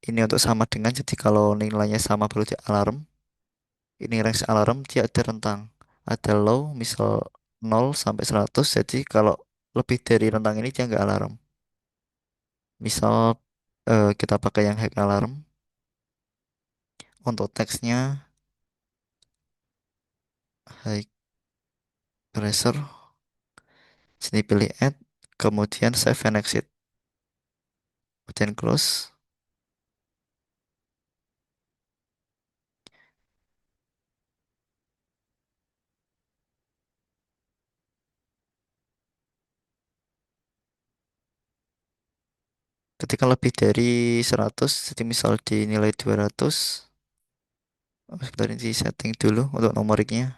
Ini untuk sama dengan, jadi kalau nilainya sama perlu di alarm. Ini range alarm dia ada rentang. Ada low misal 0 sampai 100. Jadi kalau lebih dari rentang ini dia nggak alarm. Misal kita pakai yang high alarm. Untuk teksnya high pressure. Sini pilih add. Kemudian save and exit. Kemudian close. Ketika lebih dari 100, jadi misal di nilai 200. Sebentar, ini di setting dulu untuk nomoriknya.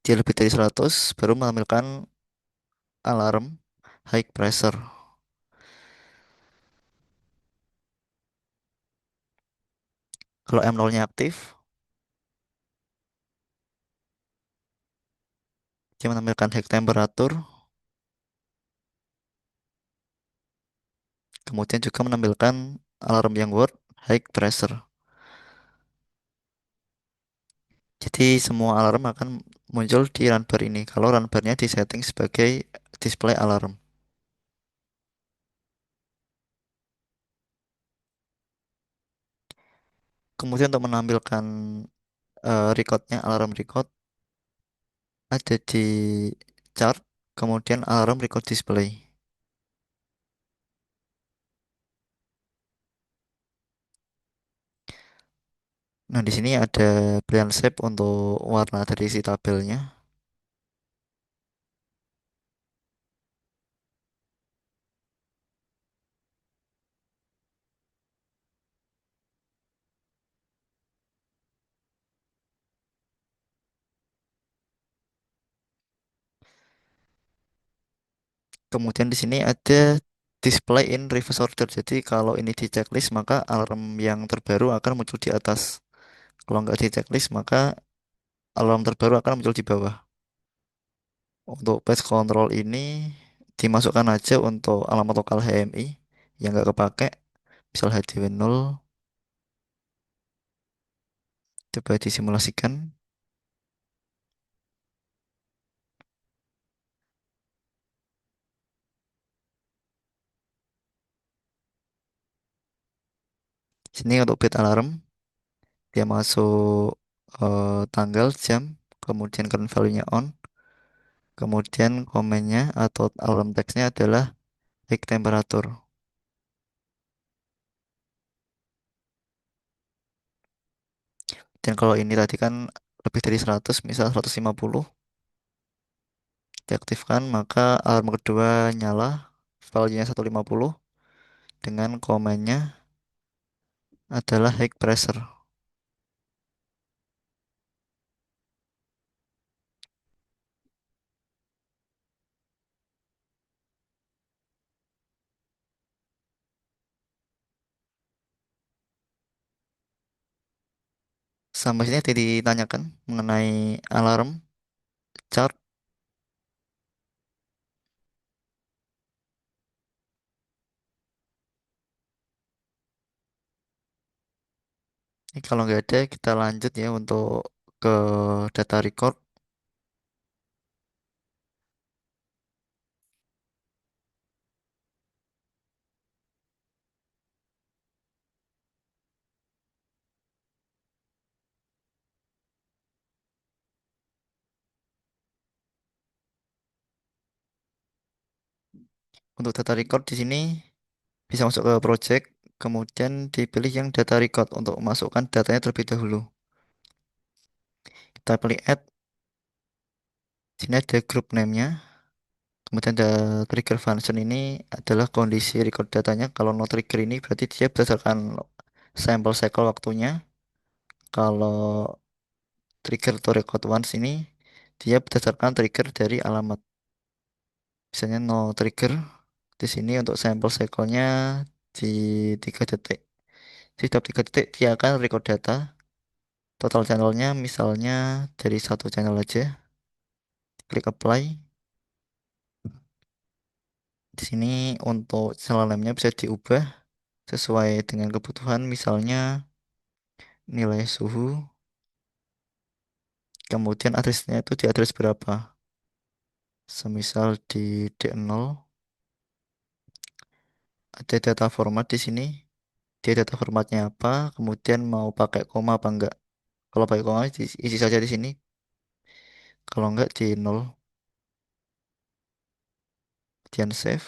Dia lebih dari 100 baru menampilkan alarm high pressure. Kalau M0-nya aktif, dia menampilkan high temperature, kemudian juga menampilkan alarm yang word high pressure. Jadi semua alarm akan muncul di run bar ini kalau run bar-nya disetting sebagai display alarm. Kemudian untuk menampilkan recordnya, alarm record ada di chart, kemudian alarm record display. Nah, di sini ada pilihan shape untuk warna dari si tabelnya. Kemudian di sini ada display in reverse order. Jadi kalau ini di checklist maka alarm yang terbaru akan muncul di atas. Kalau nggak di checklist maka alarm terbaru akan muncul di bawah. Untuk page control ini dimasukkan aja untuk alamat lokal HMI yang nggak kepake. Misal HDW 0, coba disimulasikan. Sini untuk bit alarm, dia masuk tanggal, jam, kemudian current value-nya on, kemudian komennya atau alarm text-nya adalah peak temperature. Dan kalau ini tadi kan lebih dari 100, misal 150, diaktifkan, maka alarm kedua nyala, value-nya 150, dengan komennya adalah high pressure. Sampai sini tadi ditanyakan mengenai alarm chart. Ini kalau nggak ada, kita lanjut ya untuk ke data record. Untuk data record di sini bisa masuk ke project, kemudian dipilih yang data record untuk memasukkan datanya terlebih dahulu. Kita pilih add, sini ada group name-nya, kemudian ada trigger function ini adalah kondisi record datanya. Kalau no trigger ini berarti dia berdasarkan sampel cycle waktunya. Kalau trigger to record once ini dia berdasarkan trigger dari alamat. Misalnya no trigger di sini untuk sampel cycle-nya di 3 detik. Di setiap 3 detik dia akan record data. Total channelnya misalnya dari satu channel aja. Klik apply. Di sini untuk channel name-nya bisa diubah sesuai dengan kebutuhan. Misalnya nilai suhu. Kemudian address-nya itu di address berapa. Semisal di D0. Ada data format di sini. Dia data formatnya apa. Kemudian mau pakai koma apa enggak. Kalau pakai koma isi saja di sini. Kalau enggak di 0. Kemudian save.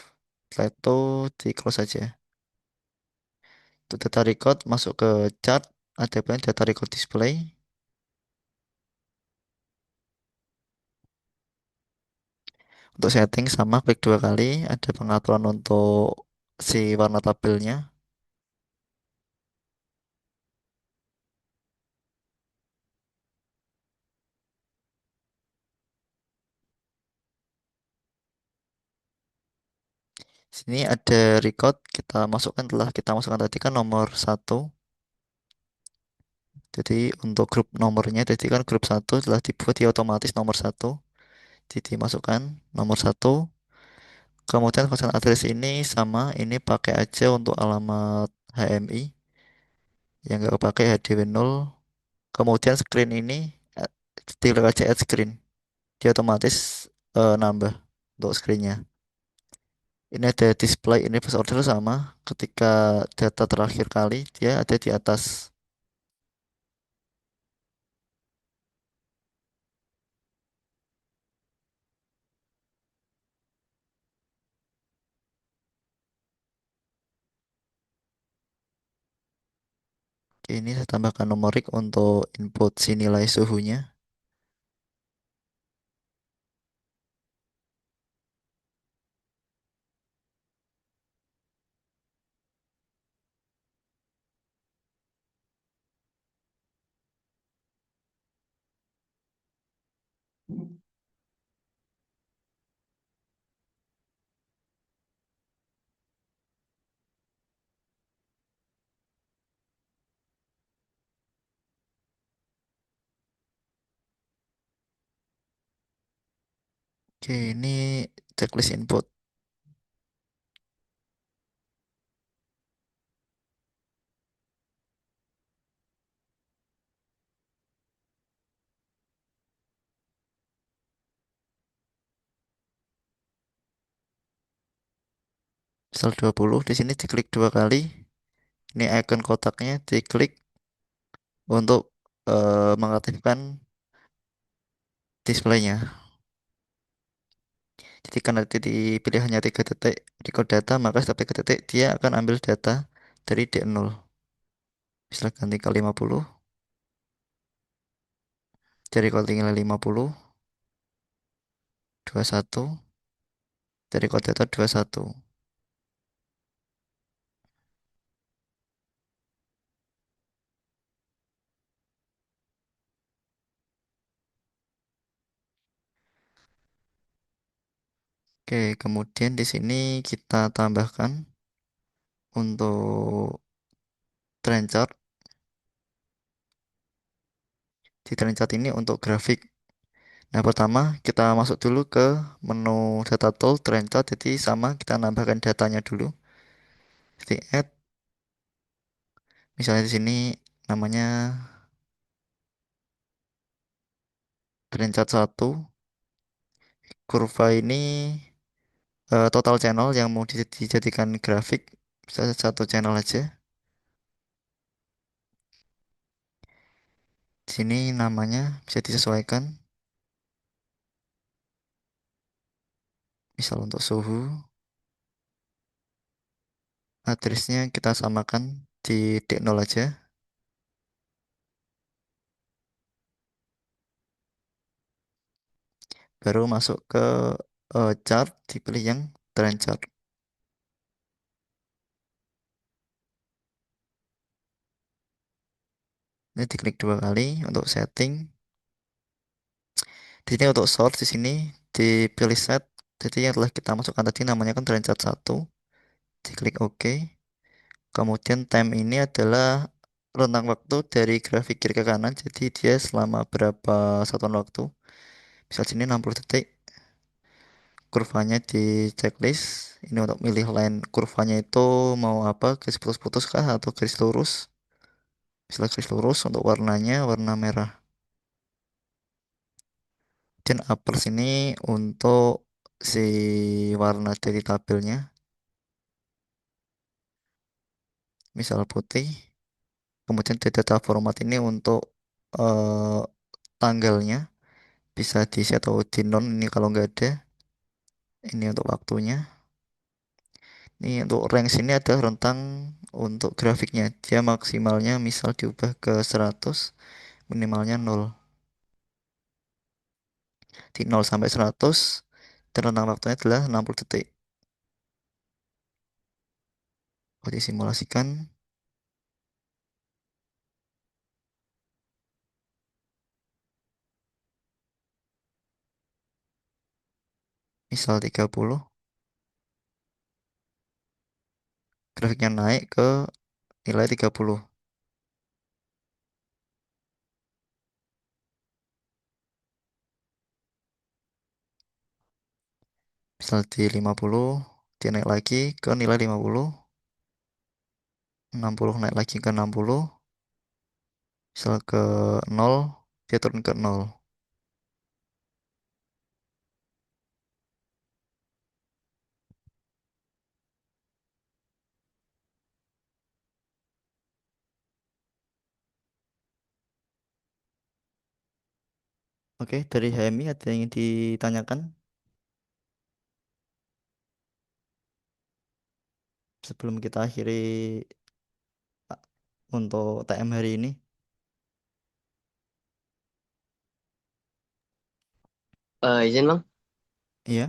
Setelah itu di close saja. Untuk data record masuk ke chart, ada pun data record display. Untuk setting sama klik dua kali, ada pengaturan untuk si warna tabelnya. Sini ada record, kita masukkan telah kita masukkan tadi kan nomor satu. Jadi untuk grup nomornya, jadi kan grup satu telah dibuat dia otomatis nomor satu. Jadi dimasukkan nomor satu. Kemudian function address ini sama, ini pakai aja untuk alamat HMI yang nggak pakai HDW 0. Kemudian screen ini tinggal aja add screen, dia otomatis nambah untuk screennya. Ini ada display ini first order sama, ketika data terakhir kali dia ada di atas. Ini saya tambahkan numerik untuk input si nilai suhunya. Oke, ini checklist input. Misal 20, di sini diklik 2 kali. Ini icon kotaknya diklik untuk mengaktifkan displaynya. Jadi karena nanti dipilih hanya 3 detik record data, maka setiap 3 detik dia akan ambil data dari D0. Misal ganti ke 50, dari recording 50, 21, dari record data 21. Oke, kemudian di sini kita tambahkan untuk trend chart. Di trend chart ini untuk grafik. Nah, pertama kita masuk dulu ke menu data tool trend chart. Jadi sama kita nambahkan datanya dulu. Jadi add, misalnya di sini namanya trend chart 1. Kurva ini total channel yang mau dijadikan grafik, bisa 1 channel aja. Di sini namanya bisa disesuaikan. Misal untuk suhu, addressnya kita samakan di D0 aja. Baru masuk ke chart, dipilih yang trend chart. Ini diklik 2 kali untuk setting. Di sini untuk source di sini dipilih set. Jadi yang telah kita masukkan tadi namanya kan trend chart 1. Diklik OK. Kemudian time ini adalah rentang waktu dari grafik kiri ke kanan. Jadi dia selama berapa satuan waktu. Misal sini 60 detik. Kurvanya di checklist. Ini untuk milih line kurvanya itu mau apa? Garis putus-putus kah atau garis lurus? Misal garis lurus untuk warnanya warna merah. Dan upper sini untuk si warna dari tabelnya. Misal putih. Kemudian di data format ini untuk eh, tanggalnya bisa di set atau di non, ini kalau nggak ada. Ini untuk waktunya. Ini untuk range ini ada rentang untuk grafiknya. Dia maksimalnya misal diubah ke 100, minimalnya 0. Di 0 sampai 100 dan rentang waktunya adalah 60 detik. Kalau disimulasikan, misal 30, grafiknya naik ke nilai 30. Misal di 50, dia naik lagi ke nilai 50. 60 naik lagi ke 60. Misal ke 0, dia turun ke 0. Oke, dari HMI ada yang ingin ditanyakan sebelum kita akhiri untuk TM hari ini? Izin bang. Iya.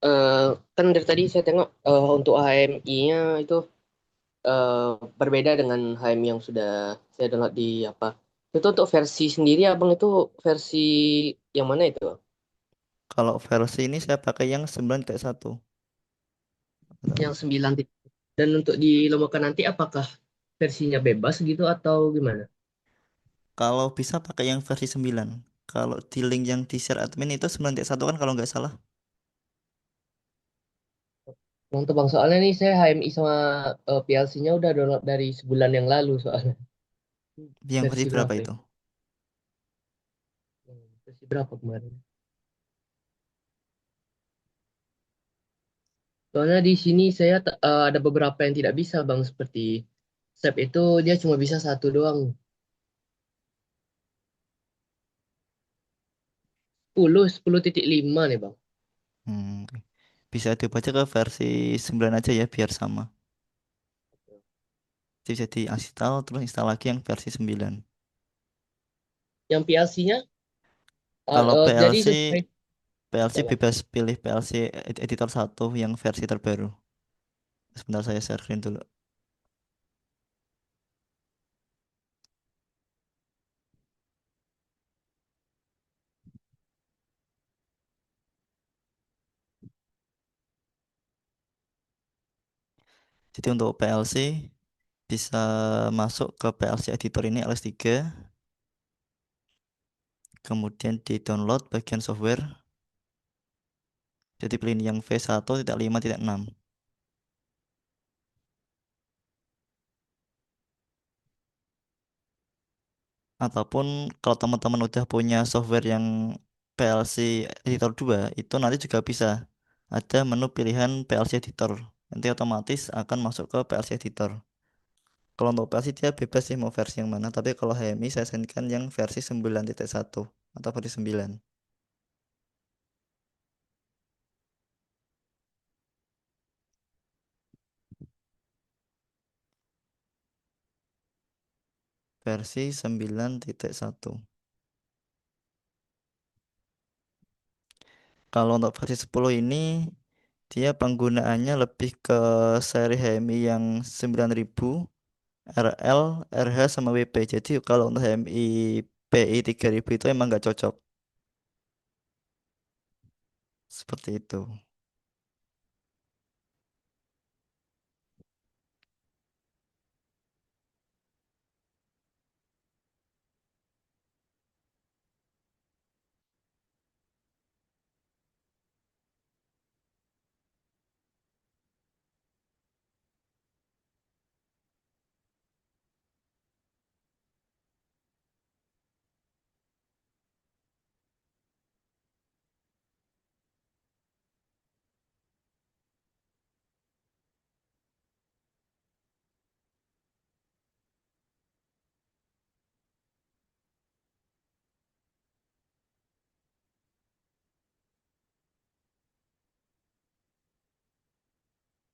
Eh, kan dari tadi saya tengok untuk HMI-nya itu eh, berbeda dengan HMI yang sudah saya download di apa. Itu untuk versi sendiri abang itu versi yang mana itu? Kalau versi ini saya pakai yang 9.1. Yang 9. Dan untuk dilombakan nanti apakah versinya bebas gitu atau gimana? Kalau bisa pakai yang versi 9. Kalau di link yang di share admin itu 9.1 kan kalau nggak salah. Untuk bang soalnya nih saya HMI sama PLC-nya udah download dari sebulan yang lalu soalnya. Yang versi Versi berapa berapa ya? itu? Versi berapa kemarin? Soalnya di sini saya ada beberapa yang tidak bisa bang seperti SAP itu dia cuma bisa satu doang. 10.5 nih bang. Oke. Bisa dibaca ke versi 9 aja ya biar sama. Jadi bisa diinstal terus install lagi yang versi 9. Yang PLC-nya Kalau jadi PLC sesuai PLC ya bang. bebas pilih PLC editor satu yang versi terbaru. Sebentar saya sharein dulu. Jadi untuk PLC bisa masuk ke PLC editor ini LS3, kemudian di download bagian software. Jadi pilih yang V1.5.6. Ataupun kalau teman-teman udah punya software yang PLC editor 2 itu nanti juga bisa ada menu pilihan PLC editor. Nanti otomatis akan masuk ke PLC editor. Kalau untuk PLC dia bebas sih mau versi yang mana, tapi kalau HMI saya sarankan yang versi 9.1 atau versi 9. Versi 9.1. Kalau untuk versi 10 ini dia penggunaannya lebih ke seri HMI yang 9000, RL, RH sama WP. Jadi kalau untuk HMI PI 3000 itu emang nggak cocok. Seperti itu.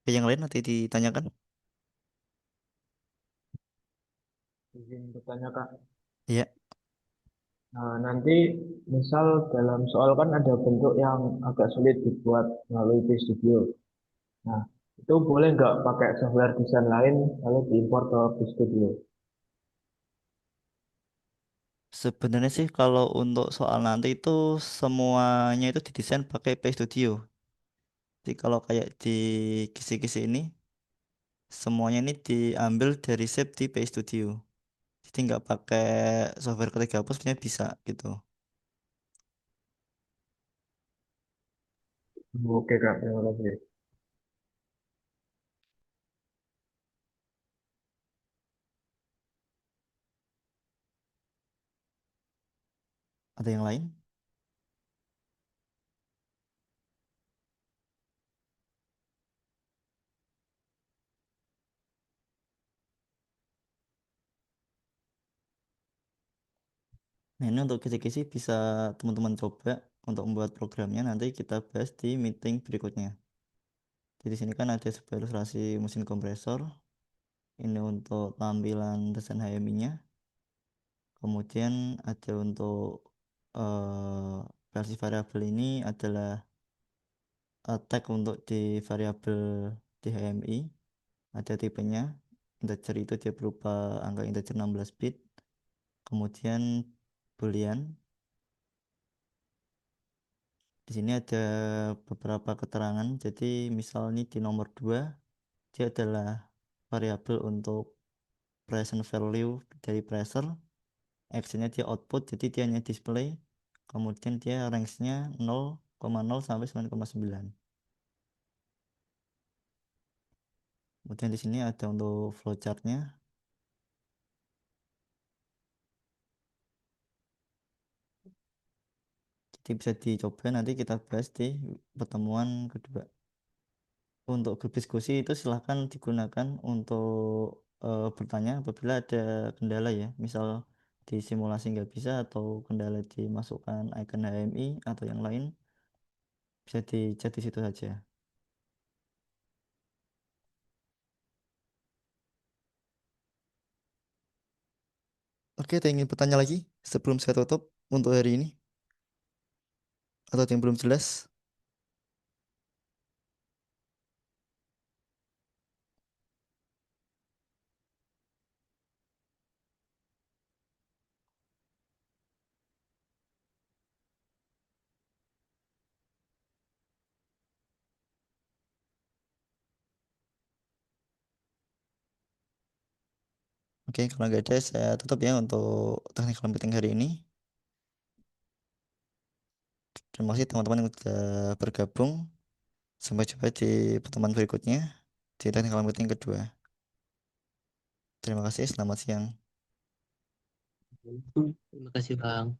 Yang lain nanti ditanyakan. Izin bertanya Kak. Iya. Nah, nanti misal dalam soal kan ada bentuk yang agak sulit dibuat melalui VStudio. Nah, itu boleh nggak pakai software desain lain lalu diimpor ke VStudio? Sebenarnya sih kalau untuk soal nanti itu semuanya itu didesain pakai Play Studio. Jadi kalau kayak di kisi-kisi ini semuanya ini diambil dari shape di Play Studio. Jadi nggak pakai software ketika hapus sebenarnya bisa gitu. Oke Kak, terima kasih. Ada yang lain? Nah, ini untuk kisi-kisi bisa teman-teman coba untuk membuat programnya nanti kita bahas di meeting berikutnya. Jadi di sini kan ada sebuah ilustrasi mesin kompresor. Ini untuk tampilan desain HMI-nya. Kemudian ada untuk versi variabel ini adalah tag untuk di variabel di HMI. Ada tipenya. Integer itu dia berupa angka integer 16 bit. Kemudian boolean. Di sini ada beberapa keterangan. Jadi misal ini di nomor 2 dia adalah variabel untuk present value dari pressure. Actionnya dia output, jadi dia hanya display. Kemudian dia range-nya 0,0 sampai 9,9. Kemudian di sini ada untuk flowchart-nya. Jadi bisa dicoba nanti kita bahas di pertemuan kedua. Untuk grup diskusi itu silahkan digunakan untuk bertanya apabila ada kendala ya. Misal di simulasi nggak bisa atau kendala dimasukkan icon HMI atau yang lain bisa di chat di situ saja. Oke, ada yang ingin bertanya lagi sebelum saya tutup untuk hari ini? Atau ada yang belum jelas? Oke, kalau nggak ada saya tutup ya untuk technical meeting hari ini. Terima kasih teman-teman yang sudah bergabung. Sampai jumpa di pertemuan berikutnya di technical meeting kedua. Terima kasih, selamat siang. Terima kasih Bang.